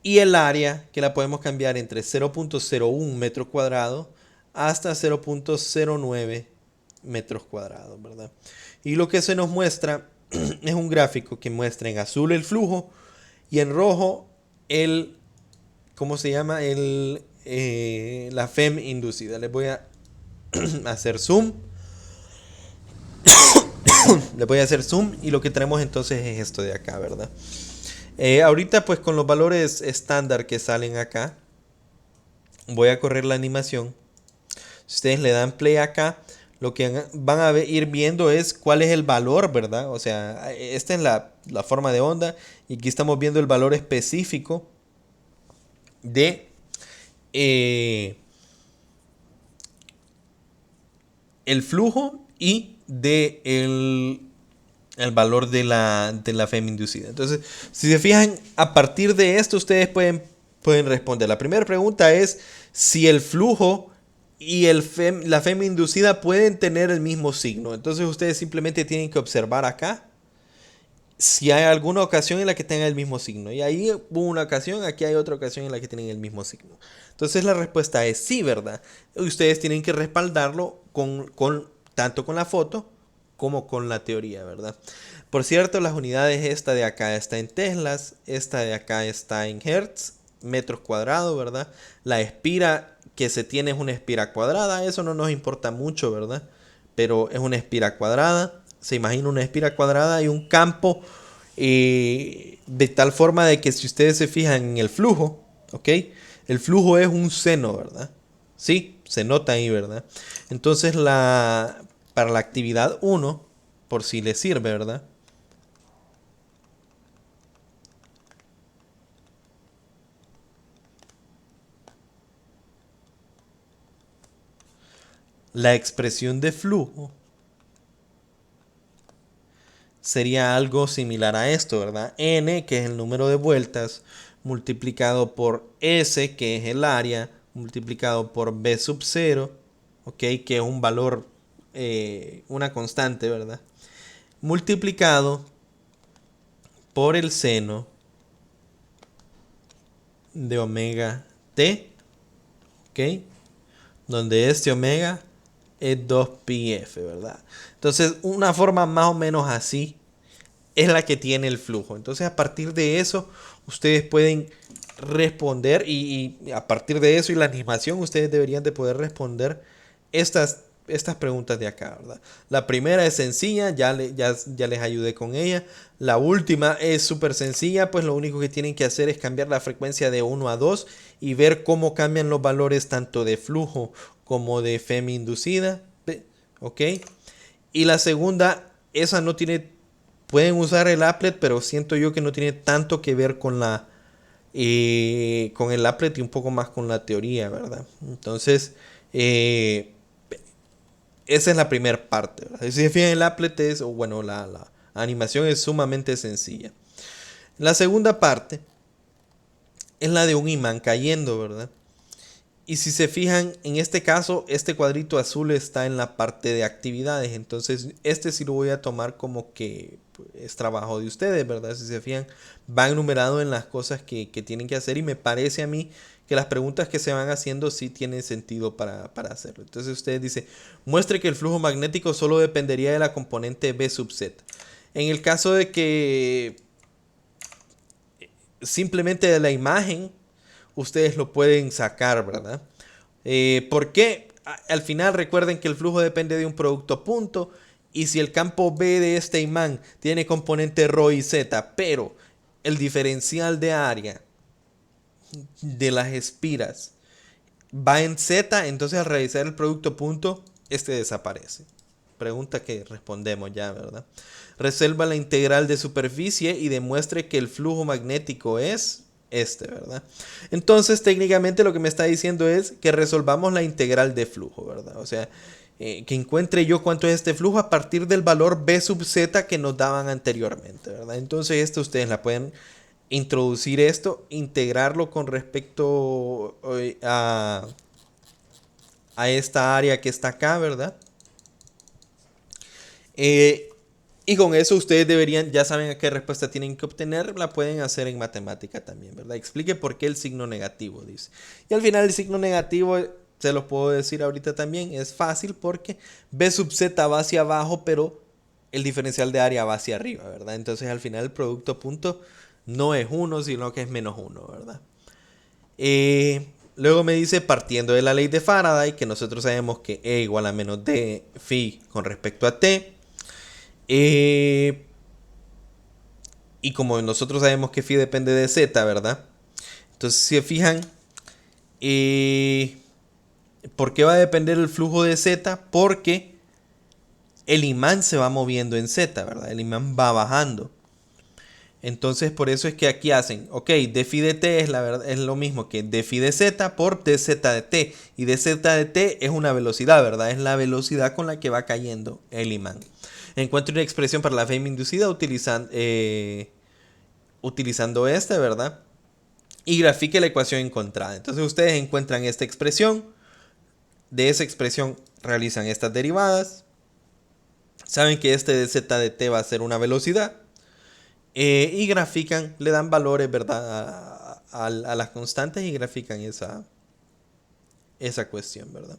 Y el área, que la podemos cambiar entre 0.01 metro cuadrado hasta 0.09 metros cuadrados, ¿verdad? Y lo que se nos muestra es un gráfico que muestra en azul el flujo y en rojo el, ¿cómo se llama? La FEM inducida. Les voy a hacer zoom. Les voy a hacer zoom y lo que tenemos entonces es esto de acá, ¿verdad? Ahorita pues con los valores estándar que salen acá, voy a correr la animación. Si ustedes le dan play acá, lo que van a ir viendo es cuál es el valor, ¿verdad? O sea, esta es la forma de onda y aquí estamos viendo el valor específico de, eh, el flujo y de el valor de la FEM inducida. Entonces, si se fijan, a partir de esto ustedes pueden responder. La primera pregunta es si el flujo y la FEM inducida pueden tener el mismo signo. Entonces ustedes simplemente tienen que observar acá si hay alguna ocasión en la que tengan el mismo signo. Y ahí hubo una ocasión, aquí hay otra ocasión en la que tienen el mismo signo. Entonces la respuesta es sí, ¿verdad? Y ustedes tienen que respaldarlo tanto con la foto como con la teoría, ¿verdad? Por cierto, las unidades, esta de acá está en teslas, esta de acá está en hertz, metros cuadrados, ¿verdad? La espira que se tiene es una espira cuadrada, eso no nos importa mucho, ¿verdad? Pero es una espira cuadrada. Se imagina una espira cuadrada y un campo de tal forma de que si ustedes se fijan en el flujo, ¿ok? El flujo es un seno, ¿verdad? Sí, se nota ahí, ¿verdad? Entonces para la actividad 1, por si les sirve, ¿verdad? La expresión de flujo sería algo similar a esto, ¿verdad? N, que es el número de vueltas, multiplicado por S, que es el área, multiplicado por B sub 0, ¿ok? Que es un valor, una constante, ¿verdad? Multiplicado por el seno de omega t, ¿ok? Donde este omega es 2πf, ¿verdad? Entonces, una forma más o menos así es la que tiene el flujo. Entonces, a partir de eso, ustedes pueden responder y a partir de eso y la animación, ustedes deberían de poder responder estas preguntas de acá, ¿verdad? La primera es sencilla, ya les ayudé con ella. La última es súper sencilla, pues lo único que tienen que hacer es cambiar la frecuencia de 1 a 2 y ver cómo cambian los valores tanto de flujo como de FEM inducida, ¿ok? Y la segunda, esa no tiene, pueden usar el applet, pero siento yo que no tiene tanto que ver con el applet y un poco más con la teoría, ¿verdad? Entonces, esa es la primera parte, ¿verdad? Si se fijan, el applet es, o bueno, la animación es sumamente sencilla. La segunda parte es la de un imán cayendo, ¿verdad? Y si se fijan, en este caso, este cuadrito azul está en la parte de actividades. Entonces, este sí lo voy a tomar como que es trabajo de ustedes, ¿verdad? Si se fijan, va enumerado en las cosas que tienen que hacer. Y me parece a mí que las preguntas que se van haciendo sí tienen sentido para hacerlo. Entonces, ustedes dicen, muestre que el flujo magnético solo dependería de la componente B sub Z. En el caso de que simplemente de la imagen ustedes lo pueden sacar, ¿verdad? ¿Por qué? Al final recuerden que el flujo depende de un producto punto y si el campo B de este imán tiene componente ρ y Z, pero el diferencial de área de las espiras va en Z, entonces al realizar el producto punto, este desaparece. Pregunta que respondemos ya, ¿verdad? Resuelva la integral de superficie y demuestre que el flujo magnético es este, ¿verdad? Entonces, técnicamente lo que me está diciendo es que resolvamos la integral de flujo, ¿verdad? O sea, que encuentre yo cuánto es este flujo a partir del valor B sub Z que nos daban anteriormente, ¿verdad? Entonces, esto ustedes la pueden introducir esto, integrarlo con respecto a esta área que está acá, ¿verdad? Eh, y con eso ustedes deberían, ya saben a qué respuesta tienen que obtener, la pueden hacer en matemática también, ¿verdad? Explique por qué el signo negativo, dice. Y al final el signo negativo, se los puedo decir ahorita también, es fácil porque B sub Z va hacia abajo, pero el diferencial de área va hacia arriba, ¿verdad? Entonces al final el producto punto no es 1, sino que es menos 1, ¿verdad? Luego me dice, partiendo de la ley de Faraday, que nosotros sabemos que E igual a menos D phi con respecto a T. Y como nosotros sabemos que phi depende de Z, ¿verdad? Entonces, si se fijan, ¿por qué va a depender el flujo de Z? Porque el imán se va moviendo en Z, ¿verdad? El imán va bajando. Entonces, por eso es que aquí hacen, ok, d phi de t es, es lo mismo que d phi de z por dz de t. Y dz de t es una velocidad, ¿verdad? Es la velocidad con la que va cayendo el imán. Encuentro una expresión para la FEM inducida utilizando esta, ¿verdad? Y grafique la ecuación encontrada. Entonces, ustedes encuentran esta expresión. De esa expresión realizan estas derivadas. Saben que este dz de t va a ser una velocidad. Y grafican, le dan valores, ¿verdad? A las constantes y grafican esa cuestión, ¿verdad?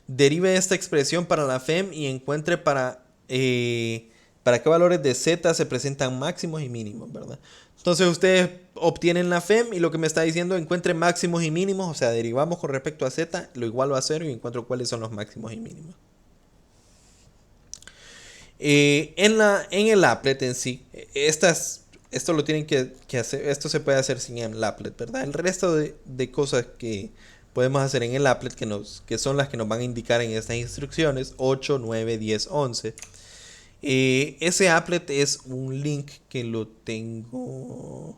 Derive esta expresión para la FEM y encuentre para qué valores de z se presentan máximos y mínimos, ¿verdad? Entonces ustedes obtienen la FEM y lo que me está diciendo, encuentre máximos y mínimos, o sea, derivamos con respecto a z, lo igualo a 0 y encuentro cuáles son los máximos y mínimos. En el applet en sí, esto lo tienen que hacer, esto se puede hacer sin el applet, ¿verdad? El resto de cosas que podemos hacer en el applet que son las que nos van a indicar en estas instrucciones 8, 9, 10, 11. Ese applet es un link que lo tengo.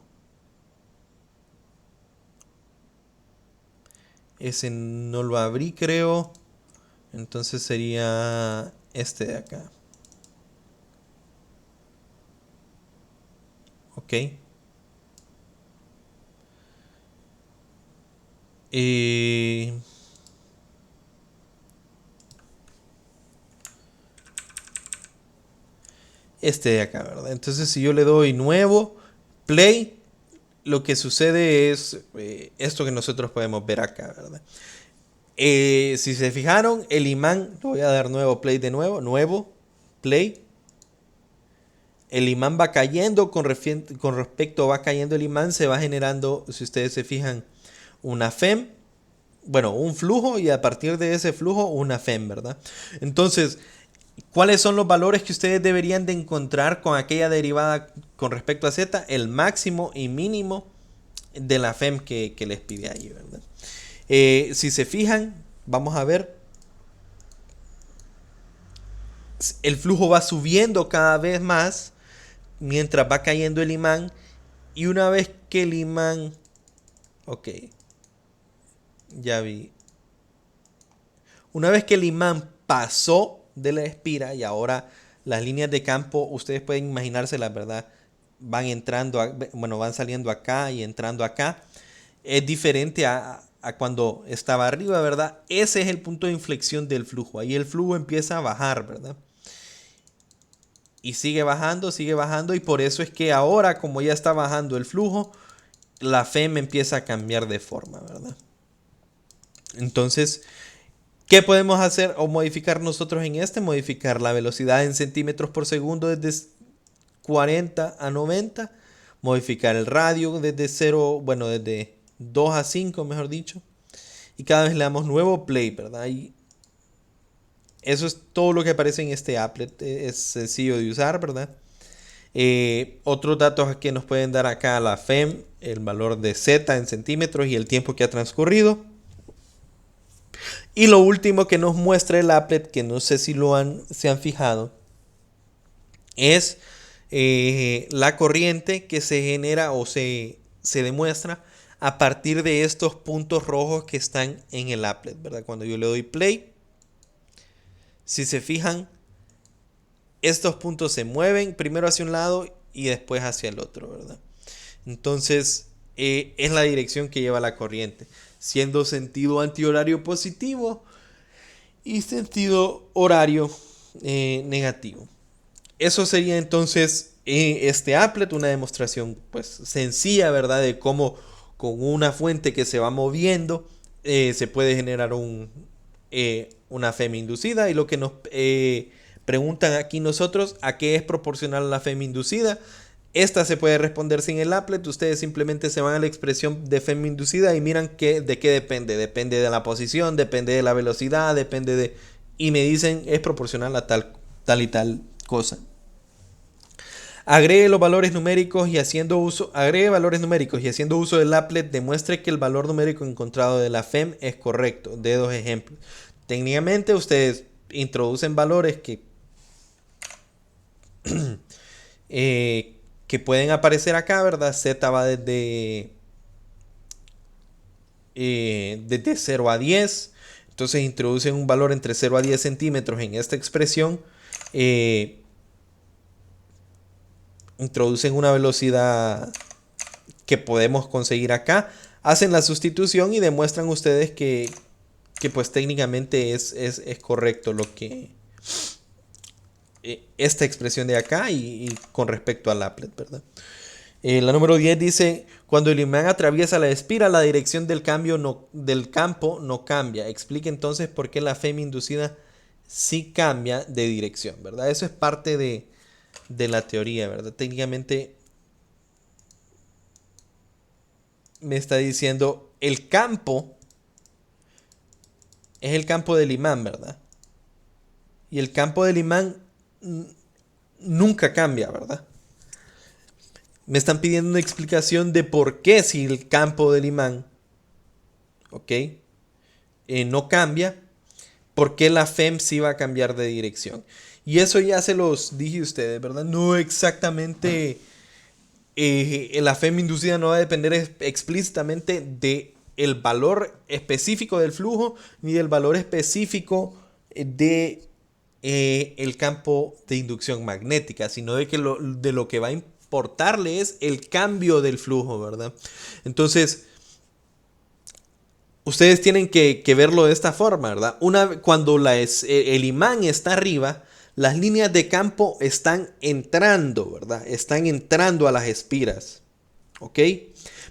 Ese no lo abrí, creo. Entonces sería este de acá. Ok. Este de acá, ¿verdad? Entonces si yo le doy nuevo, play, lo que sucede es esto que nosotros podemos ver acá, ¿verdad? Si se fijaron, el imán, le voy a dar nuevo play de nuevo play. El imán va cayendo, con respecto va cayendo el imán, se va generando, si ustedes se fijan, una FEM, bueno, un flujo y a partir de ese flujo una FEM, ¿verdad? Entonces, ¿cuáles son los valores que ustedes deberían de encontrar con aquella derivada con respecto a z? El máximo y mínimo de la FEM que les pide ahí, ¿verdad? Si se fijan, vamos a ver, el flujo va subiendo cada vez más mientras va cayendo el imán y una vez que el imán, ok, ya vi, una vez que el imán pasó de la espira y ahora las líneas de campo, ustedes pueden imaginarse la verdad, van entrando, van saliendo acá y entrando acá. Es diferente a cuando estaba arriba, ¿verdad? Ese es el punto de inflexión del flujo. Ahí el flujo empieza a bajar, ¿verdad? Y sigue bajando y por eso es que ahora, como ya está bajando el flujo, la FEM empieza a cambiar de forma, ¿verdad? Entonces, ¿qué podemos hacer o modificar nosotros en este? Modificar la velocidad en centímetros por segundo desde 40 a 90. Modificar el radio desde 0, bueno, desde 2 a 5, mejor dicho. Y cada vez le damos nuevo play, ¿verdad? Y eso es todo lo que aparece en este applet. Es sencillo de usar, ¿verdad? Otros datos que nos pueden dar acá la FEM, el valor de Z en centímetros y el tiempo que ha transcurrido. Y lo último que nos muestra el applet, que no sé si se han fijado, es la corriente que se genera o se demuestra a partir de estos puntos rojos que están en el applet, ¿verdad? Cuando yo le doy play, si se fijan, estos puntos se mueven primero hacia un lado y después hacia el otro, ¿verdad? Entonces, es la dirección que lleva la corriente, siendo sentido antihorario positivo y sentido horario negativo. Eso sería entonces este applet, una demostración pues sencilla, ¿verdad? De cómo con una fuente que se va moviendo se puede generar una FEM inducida. Y lo que nos preguntan aquí nosotros, ¿a qué es proporcional la FEM inducida? Esta se puede responder sin el applet. Ustedes simplemente se van a la expresión de FEM inducida y miran de qué depende. Depende de la posición, depende de la velocidad, depende de... Y me dicen es proporcional a tal y tal cosa. Agregue valores numéricos y haciendo uso del applet demuestre que el valor numérico encontrado de la FEM es correcto. De dos ejemplos. Técnicamente ustedes introducen valores que que pueden aparecer acá, ¿verdad? Z va desde 0 a 10. Entonces introducen un valor entre 0 a 10 centímetros en esta expresión. Introducen una velocidad que podemos conseguir acá. Hacen la sustitución y demuestran ustedes que pues técnicamente es correcto lo que esta expresión de acá y con respecto al applet, ¿verdad? La número 10 dice, cuando el imán atraviesa la espira, la dirección del campo no cambia. Explique entonces por qué la FEM inducida sí cambia de dirección, ¿verdad? Eso es parte de la teoría, ¿verdad? Técnicamente me está diciendo, el campo es el campo del imán, ¿verdad? Y el campo del imán nunca cambia, ¿verdad? Me están pidiendo una explicación de por qué si el campo del imán, ¿ok? No cambia, por qué la FEM sí va a cambiar de dirección. Y eso ya se los dije a ustedes, ¿verdad? No exactamente, la FEM inducida no va a depender explícitamente de el valor específico del flujo ni del valor específico de el campo de inducción magnética, sino de lo que va a importarle es el cambio del flujo, ¿verdad? Entonces, ustedes tienen que verlo de esta forma, ¿verdad? Cuando el imán está arriba, las líneas de campo están entrando, ¿verdad? Están entrando a las espiras, ¿ok?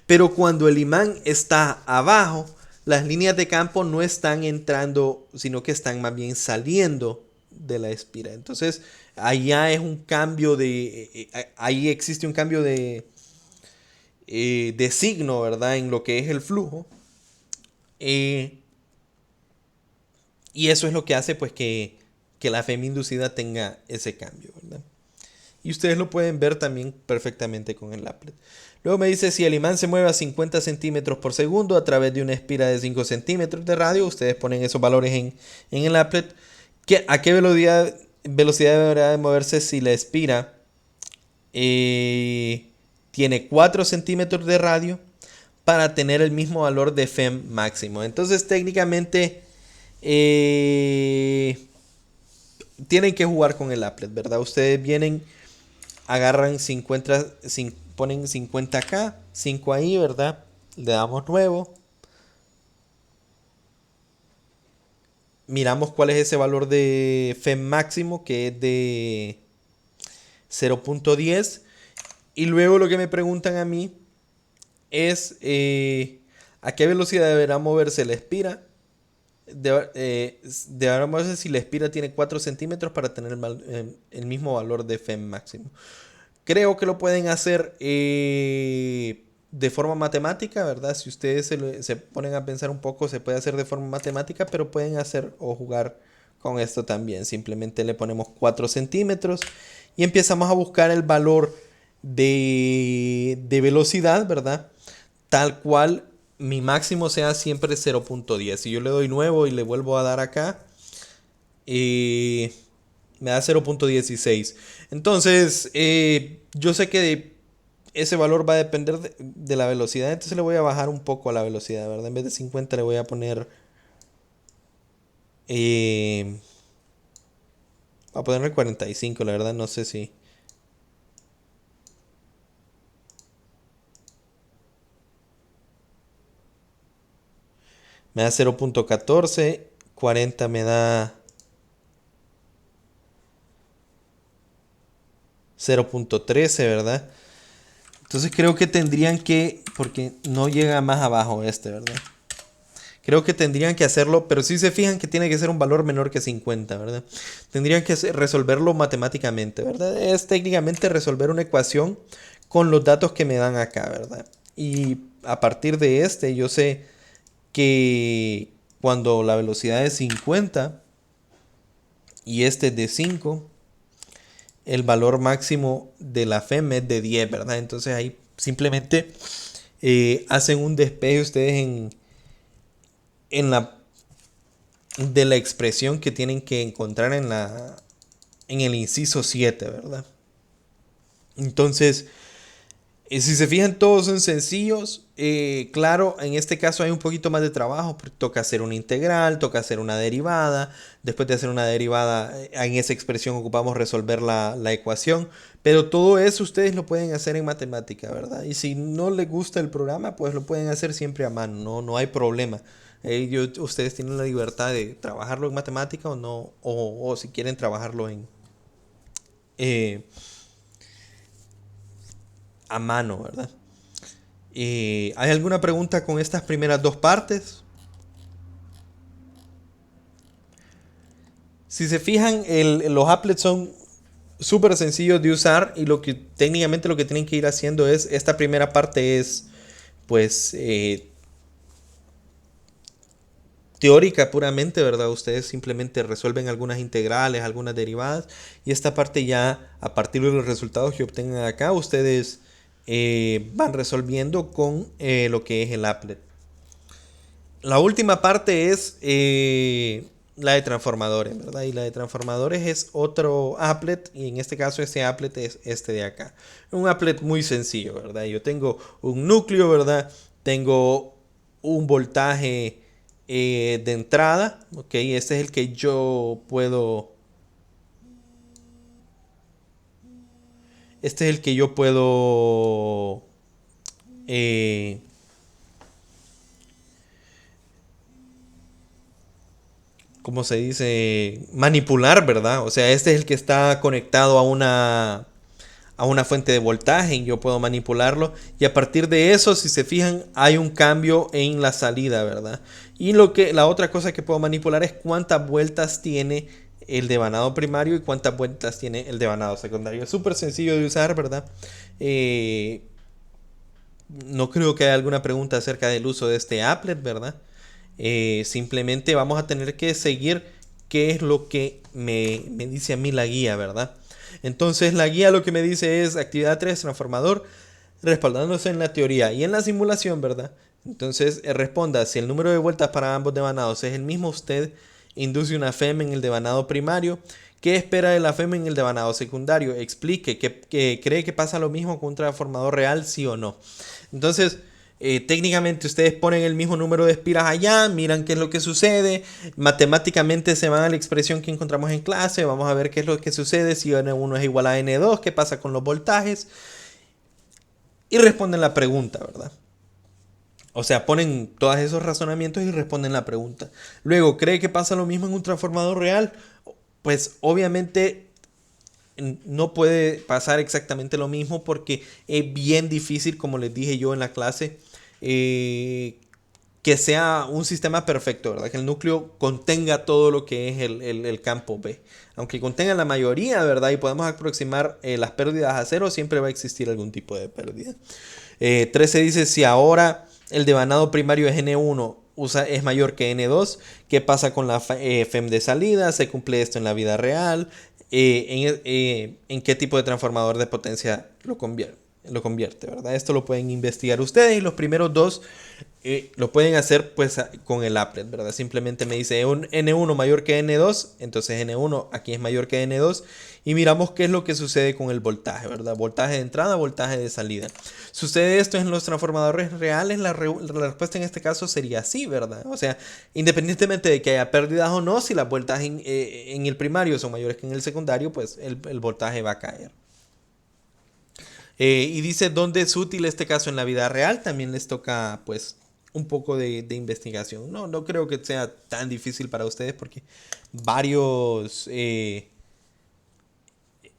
Pero cuando el imán está abajo, las líneas de campo no están entrando, sino que están más bien saliendo de la espira. Entonces, allá es un cambio ahí existe un cambio de signo, ¿verdad? En lo que es el flujo. Y eso es lo que hace pues que la FEM inducida tenga ese cambio, ¿verdad? Y ustedes lo pueden ver también perfectamente con el applet. Luego me dice si el imán se mueve a 50 centímetros por segundo a través de una espira de 5 centímetros de radio. Ustedes ponen esos valores en el applet. ¿A qué velocidad deberá de moverse si la espira tiene 4 centímetros de radio para tener el mismo valor de FEM máximo? Entonces técnicamente tienen que jugar con el applet, ¿verdad? Ustedes vienen, agarran 50, ponen 50K, 5 ahí, ¿verdad? Le damos nuevo. Miramos cuál es ese valor de FEM máximo, que es de 0.10. Y luego lo que me preguntan a mí es a qué velocidad deberá moverse la espira. Deberá moverse si la espira tiene 4 centímetros para tener el mismo valor de FEM máximo. Creo que lo pueden hacer de forma matemática, ¿verdad? Si ustedes se ponen a pensar un poco, se puede hacer de forma matemática, pero pueden hacer o jugar con esto también. Simplemente le ponemos 4 centímetros y empezamos a buscar el valor de velocidad, ¿verdad? Tal cual mi máximo sea siempre 0.10. Si yo le doy nuevo y le vuelvo a dar acá, me da 0.16. Entonces, yo sé que ese valor va a depender de la velocidad. Entonces le voy a bajar un poco a la velocidad, ¿verdad? En vez de 50 le voy a poner... voy a ponerle 45, la verdad. No sé si... Me da 0.14. 40 me da 0.13, ¿verdad? Entonces creo que tendrían que, porque no llega más abajo ¿verdad? Creo que tendrían que hacerlo, pero si se fijan que tiene que ser un valor menor que 50, ¿verdad? Tendrían que resolverlo matemáticamente, ¿verdad? Es técnicamente resolver una ecuación con los datos que me dan acá, ¿verdad? Y a partir de yo sé que cuando la velocidad es 50 y este es de 5, el valor máximo de la FEM es de 10, ¿verdad? Entonces ahí simplemente hacen un despeje ustedes en de la expresión que tienen que encontrar en el inciso 7, ¿verdad? Entonces, Y si se fijan, todos son sencillos. Claro, en este caso hay un poquito más de trabajo, porque toca hacer una integral, toca hacer una derivada. Después de hacer una derivada, en esa expresión ocupamos resolver la ecuación. Pero todo eso ustedes lo pueden hacer en matemática, ¿verdad? Y si no les gusta el programa, pues lo pueden hacer siempre a mano, no hay problema. Ustedes tienen la libertad de trabajarlo en matemática o no, o si quieren trabajarlo eh, a mano, ¿verdad? ¿Hay alguna pregunta con estas primeras dos partes? Si se fijan, los applets son súper sencillos de usar y lo que técnicamente lo que tienen que ir haciendo es, esta primera parte es pues teórica puramente, ¿verdad? Ustedes simplemente resuelven algunas integrales, algunas derivadas y esta parte ya a partir de los resultados que obtengan acá, ustedes van resolviendo con lo que es el applet. La última parte es la de transformadores, ¿verdad? Y la de transformadores es otro applet y en este caso este applet es este de acá. Un applet muy sencillo, ¿verdad? Yo tengo un núcleo, ¿verdad? Tengo un voltaje de entrada, ¿ok? Este es el que yo puedo... Este es el que yo puedo... Eh, ¿Cómo se dice? Manipular, ¿verdad? O sea, este es el que está conectado a una fuente de voltaje y yo puedo manipularlo. Y a partir de eso, si se fijan, hay un cambio en la salida, ¿verdad? Y la otra cosa que puedo manipular es cuántas vueltas tiene el devanado primario y cuántas vueltas tiene el devanado secundario. Es súper sencillo de usar, ¿verdad? Eh, no creo que haya alguna pregunta acerca del uso de este applet, ¿verdad? Simplemente vamos a tener que seguir qué es lo que me dice a mí la guía, ¿verdad? Entonces la guía lo que me dice es actividad 3 transformador, respaldándose en la teoría y en la simulación, ¿verdad? Entonces responda, si el número de vueltas para ambos devanados es el mismo, usted induce una FEM en el devanado primario. ¿Qué espera de la FEM en el devanado secundario? Explique, que cree que pasa lo mismo con un transformador real, sí o no. Entonces, técnicamente ustedes ponen el mismo número de espiras allá, miran qué es lo que sucede, matemáticamente se van a la expresión que encontramos en clase, vamos a ver qué es lo que sucede si N1 es igual a N2, qué pasa con los voltajes y responden la pregunta, ¿verdad? O sea, ponen todos esos razonamientos y responden la pregunta. Luego, ¿cree que pasa lo mismo en un transformador real? Pues obviamente no puede pasar exactamente lo mismo porque es bien difícil, como les dije yo en la clase, que sea un sistema perfecto, ¿verdad? Que el núcleo contenga todo lo que es el campo B. Aunque contenga la mayoría, ¿verdad? Y podemos aproximar las pérdidas a cero, siempre va a existir algún tipo de pérdida. 13 dice, si ahora el devanado primario es N1, es mayor que N2, ¿qué pasa con la FEM de salida? ¿Se cumple esto en la vida real? ¿En qué tipo de transformador de potencia lo convierte, ¿verdad? Esto lo pueden investigar ustedes y los primeros dos lo pueden hacer pues con el applet, ¿verdad? Simplemente me dice un N1 mayor que N2, entonces N1 aquí es mayor que N2 y miramos qué es lo que sucede con el voltaje, ¿verdad? Voltaje de entrada, voltaje de salida. ¿Sucede esto en los transformadores reales? La respuesta en este caso sería sí, ¿verdad? O sea, independientemente de que haya pérdidas o no, si las vueltas en el primario son mayores que en el secundario, pues el voltaje va a caer. Y dice dónde es útil este caso en la vida real. También les toca pues un poco de investigación. No creo que sea tan difícil para ustedes porque varios,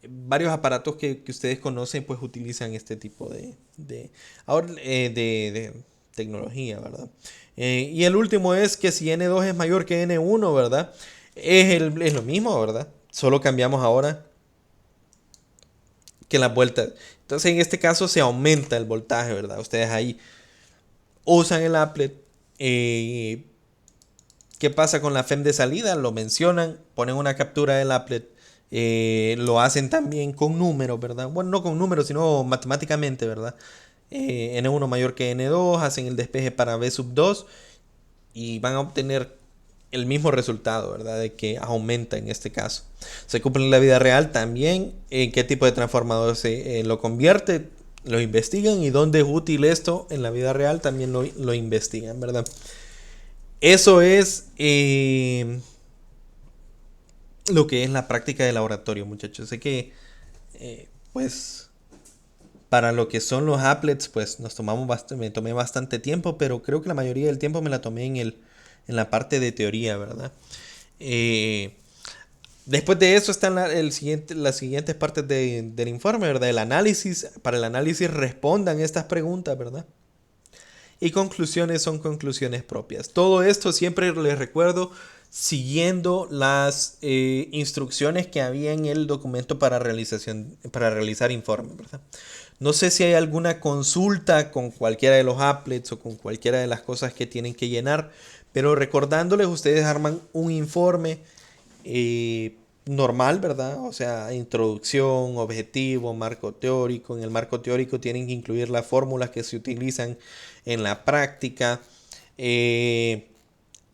varios aparatos que ustedes conocen pues utilizan este tipo de tecnología, ¿verdad? Y el último es que si N2 es mayor que N1, ¿verdad? Es lo mismo, ¿verdad? Solo cambiamos ahora que las vueltas. Entonces en este caso se aumenta el voltaje, ¿verdad? Ustedes ahí usan el applet. ¿Qué pasa con la FEM de salida? Lo mencionan, ponen una captura del applet. Lo hacen también con números, ¿verdad? Bueno, no con números, sino matemáticamente, ¿verdad? N1 mayor que N2, hacen el despeje para B sub 2 y van a obtener el mismo resultado, ¿verdad? De que aumenta en este caso. Se cumple en la vida real también. ¿En qué tipo de transformador se lo convierte? lo investigan, y donde es útil esto en la vida real también lo investigan, ¿verdad? Eso es lo que es la práctica de laboratorio, muchachos. Sé que, pues, para lo que son los applets, pues me tomé bastante tiempo, pero creo que la mayoría del tiempo me la tomé en la parte de teoría, ¿verdad? Eh, Después de eso están las siguientes partes del informe, ¿verdad? El análisis. Para el análisis respondan estas preguntas, ¿verdad? Y conclusiones son conclusiones propias. Todo esto siempre les recuerdo siguiendo las instrucciones que había en el documento para realizar informe, ¿verdad? No sé si hay alguna consulta con cualquiera de los applets o con cualquiera de las cosas que tienen que llenar, pero recordándoles, ustedes arman un informe normal, ¿verdad? O sea, introducción, objetivo, marco teórico. En el marco teórico tienen que incluir las fórmulas que se utilizan en la práctica. Eh,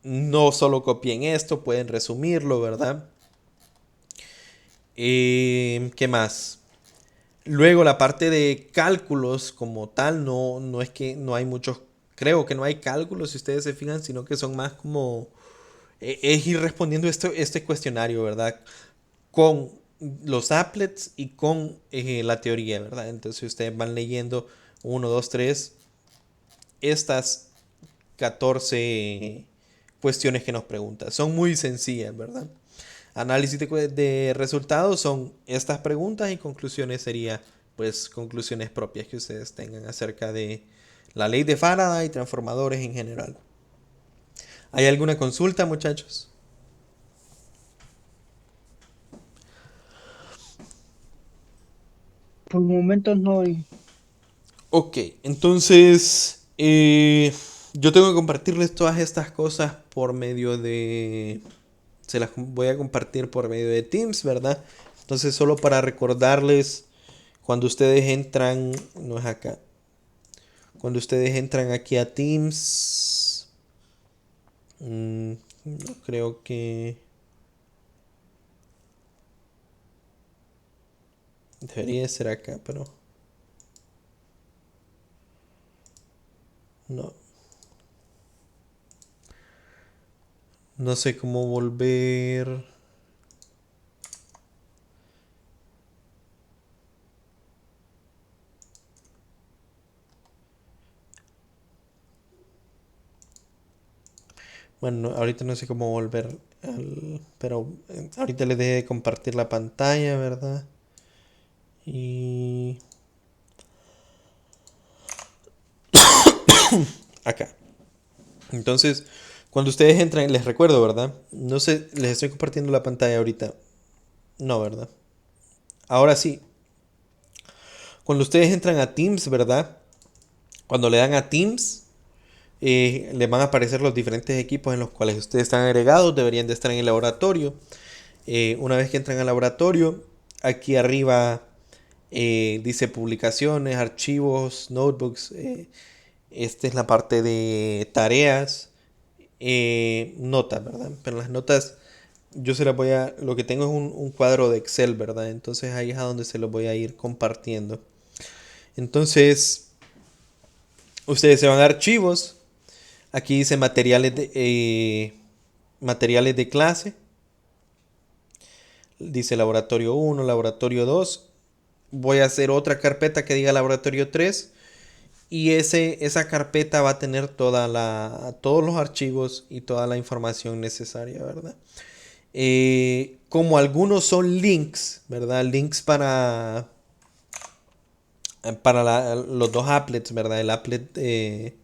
no solo copien esto, pueden resumirlo, ¿verdad? ¿Qué más? Luego la parte de cálculos como tal, no es que no hay muchos, creo que no hay cálculos si ustedes se fijan, sino que son más como, es ir respondiendo este cuestionario, ¿verdad? Con los applets y con la teoría, ¿verdad? Entonces ustedes van leyendo uno 2 3 estas 14 cuestiones que nos preguntan. Son muy sencillas, ¿verdad? Análisis de resultados son estas preguntas, y conclusiones sería, pues, conclusiones propias que ustedes tengan acerca de la ley de Faraday y transformadores en general. ¿Hay alguna consulta, muchachos? Por momentos no. Ok, entonces yo tengo que compartirles todas estas cosas por medio de... Se las voy a compartir por medio de Teams, ¿verdad? Entonces solo para recordarles, cuando ustedes entran, no es acá, cuando ustedes entran aquí a Teams, no creo que... Debería ser acá, pero no. No sé cómo volver. Bueno, ahorita no sé cómo volver pero ahorita les dejé de compartir la pantalla, ¿verdad? Y acá. Entonces, cuando ustedes entran, les recuerdo, ¿verdad? No sé, les estoy compartiendo la pantalla ahorita. No, ¿verdad? Ahora sí. Cuando ustedes entran a Teams, ¿verdad? Cuando le dan a Teams, les van a aparecer los diferentes equipos en los cuales ustedes están agregados. Deberían de estar en el laboratorio. Una vez que entran al laboratorio, aquí arriba dice publicaciones, archivos, notebooks. Esta es la parte de tareas, notas, ¿verdad? Pero las notas yo se las voy a... Lo que tengo es un cuadro de Excel, ¿verdad? Entonces ahí es a donde se los voy a ir compartiendo. Entonces, ustedes se van a archivos. Aquí dice materiales de clase. Dice laboratorio uno, laboratorio 2. Voy a hacer otra carpeta que diga laboratorio 3. Y esa carpeta va a tener todos los archivos y toda la información necesaria, ¿verdad? Como algunos son links, ¿verdad? Links para los dos applets, ¿verdad? El applet,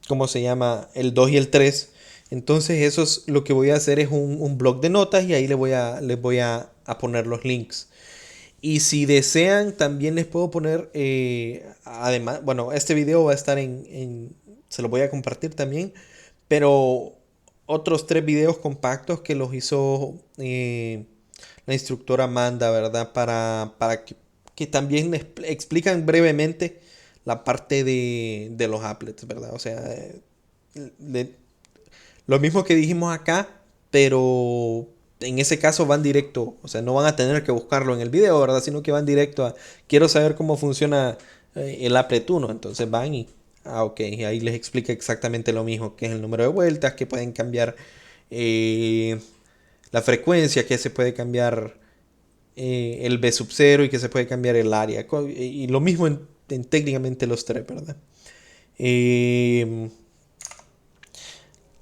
¿cómo se llama? El 2 y el 3. Entonces eso es lo que voy a hacer, es un blog de notas, y ahí les voy a poner los links. Y si desean, también les puedo poner, además, bueno, este video va a estar se lo voy a compartir también, pero otros 3 videos compactos que los hizo la instructora Amanda, ¿verdad? Para que también explican brevemente la parte de los applets, ¿verdad? O sea, le- lo mismo que dijimos acá, pero en ese caso van directo, o sea, no van a tener que buscarlo en el video, ¿verdad? Sino que van directo a, quiero saber cómo funciona el apretuno. Entonces van y, ok, y ahí les explica exactamente lo mismo, que es el número de vueltas, que pueden cambiar eh, la frecuencia, que se puede cambiar el B sub 0 y que se puede cambiar el área. Y lo mismo en técnicamente los tres, ¿verdad? Eh,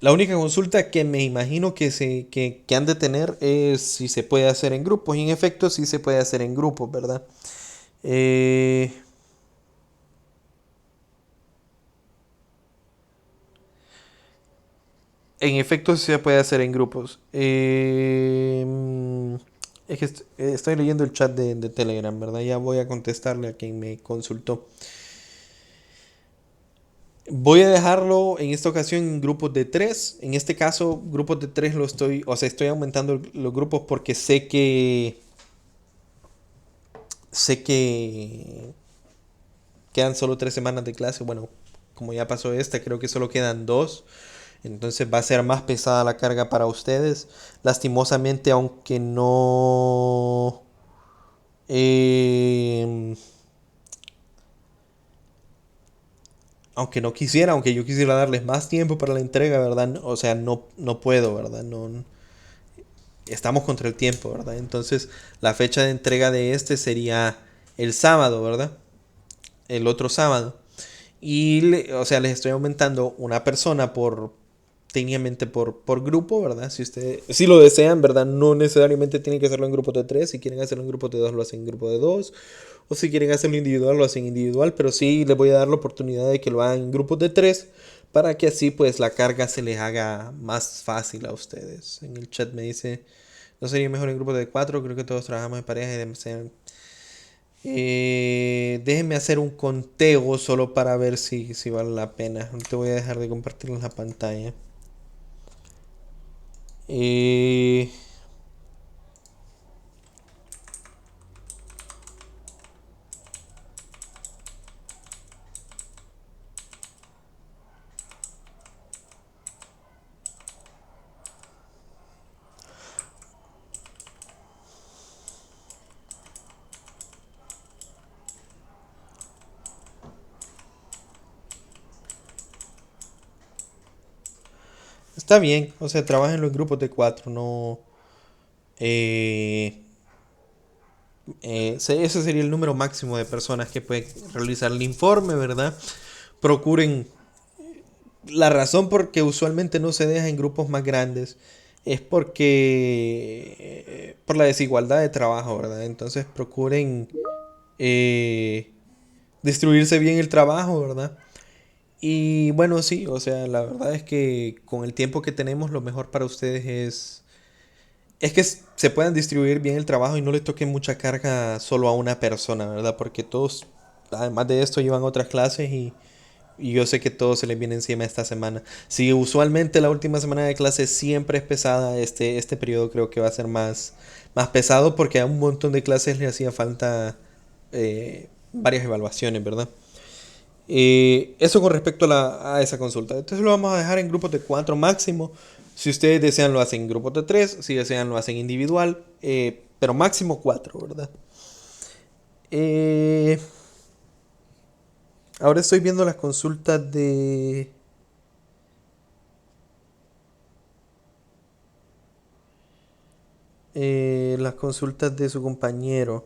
la única consulta que me imagino que han de tener es si se puede hacer en grupos. Y en efecto, sí se puede hacer en grupos, ¿verdad? Eh, en efecto, sí se puede hacer en grupos. Es que estoy leyendo el chat de Telegram, ¿verdad? Ya voy a contestarle a quien me consultó. Voy a dejarlo en esta ocasión en grupos de tres. En este caso, grupos de tres lo estoy, o sea, estoy aumentando los grupos porque sé que quedan solo 3 semanas de clase. Bueno, como ya pasó esta, creo que solo quedan dos. Entonces va a ser más pesada la carga para ustedes. Lastimosamente, eh, aunque no quisiera, aunque yo quisiera darles más tiempo para la entrega, ¿verdad? O sea, no puedo, ¿verdad? No, estamos contra el tiempo, ¿verdad? Entonces, la fecha de entrega de este sería el sábado, ¿verdad? El otro sábado. O sea, les estoy aumentando una persona técnicamente por grupo, ¿verdad? Si ustedes, si lo desean, ¿verdad? No necesariamente tienen que hacerlo en grupos de tres. Si quieren hacerlo en grupos de dos, lo hacen en grupo de dos. O si quieren hacerlo individual, lo hacen individual. Pero sí les voy a dar la oportunidad de que lo hagan en grupos de tres, para que así pues la carga se les haga más fácil a ustedes. En el chat me dice, ¿no sería mejor en grupos de cuatro? Creo que todos trabajamos en pareja y déjenme hacer un conteo solo para ver si vale la pena. Te voy a dejar de compartir la pantalla. Eh, Está bien, o sea, trabajen los grupos de cuatro, no. eh, Ese sería el número máximo de personas que pueden realizar el informe, ¿verdad? Procuren. La razón por que usualmente no se deja en grupos más grandes es porque por la desigualdad de trabajo, ¿verdad? Entonces procuren eh, distribuirse bien el trabajo, ¿verdad? Y bueno, sí, o sea, la verdad es que con el tiempo que tenemos, lo mejor para ustedes es que se puedan distribuir bien el trabajo y no les toque mucha carga solo a una persona, ¿verdad? Porque todos, además de esto, llevan otras clases y yo sé que todo se les viene encima esta semana. Si usualmente la última semana de clase siempre es pesada, este periodo creo que va a ser más pesado porque a un montón de clases le hacía falta varias evaluaciones, ¿verdad? Eso con respecto a esa consulta. Entonces lo vamos a dejar en grupos de 4 máximo. Si ustedes desean lo hacen en grupos de 3. Si desean lo hacen individual. Pero máximo 4, ¿verdad? Eh, Ahora estoy viendo las consultas las consultas de su compañero.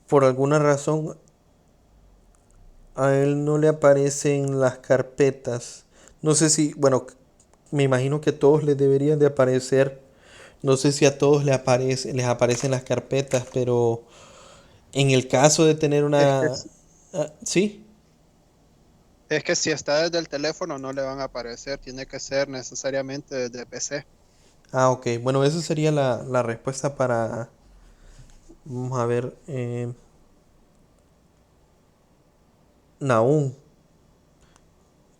Por alguna razón a él no le aparecen las carpetas. No sé si, bueno, me imagino que a todos les deberían de aparecer. No sé si a todos les aparecen las carpetas, pero en el caso de tener Es que, una... ¿Sí? es que si está desde el teléfono no le van a aparecer, tiene que ser necesariamente desde PC. Ah, ok. Bueno, esa sería la respuesta para... Vamos a ver. Naum,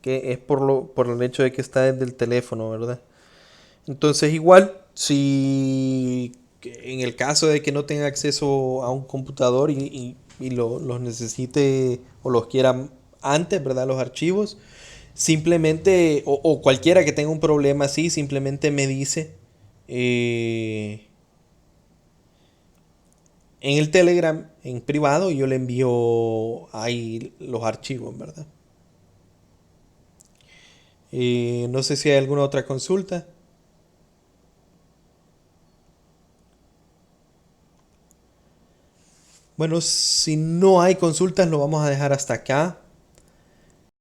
que es por el hecho de que está desde el teléfono, ¿verdad? Entonces igual, si en el caso de que no tenga acceso a un computador y los necesite o los quiera antes, ¿verdad? Los archivos, simplemente, o cualquiera que tenga un problema así, simplemente me dice eh, en el Telegram, en privado, y yo le envío ahí los archivos, ¿verdad? No sé si hay alguna otra consulta. Bueno, si no hay consultas, lo vamos a dejar hasta acá.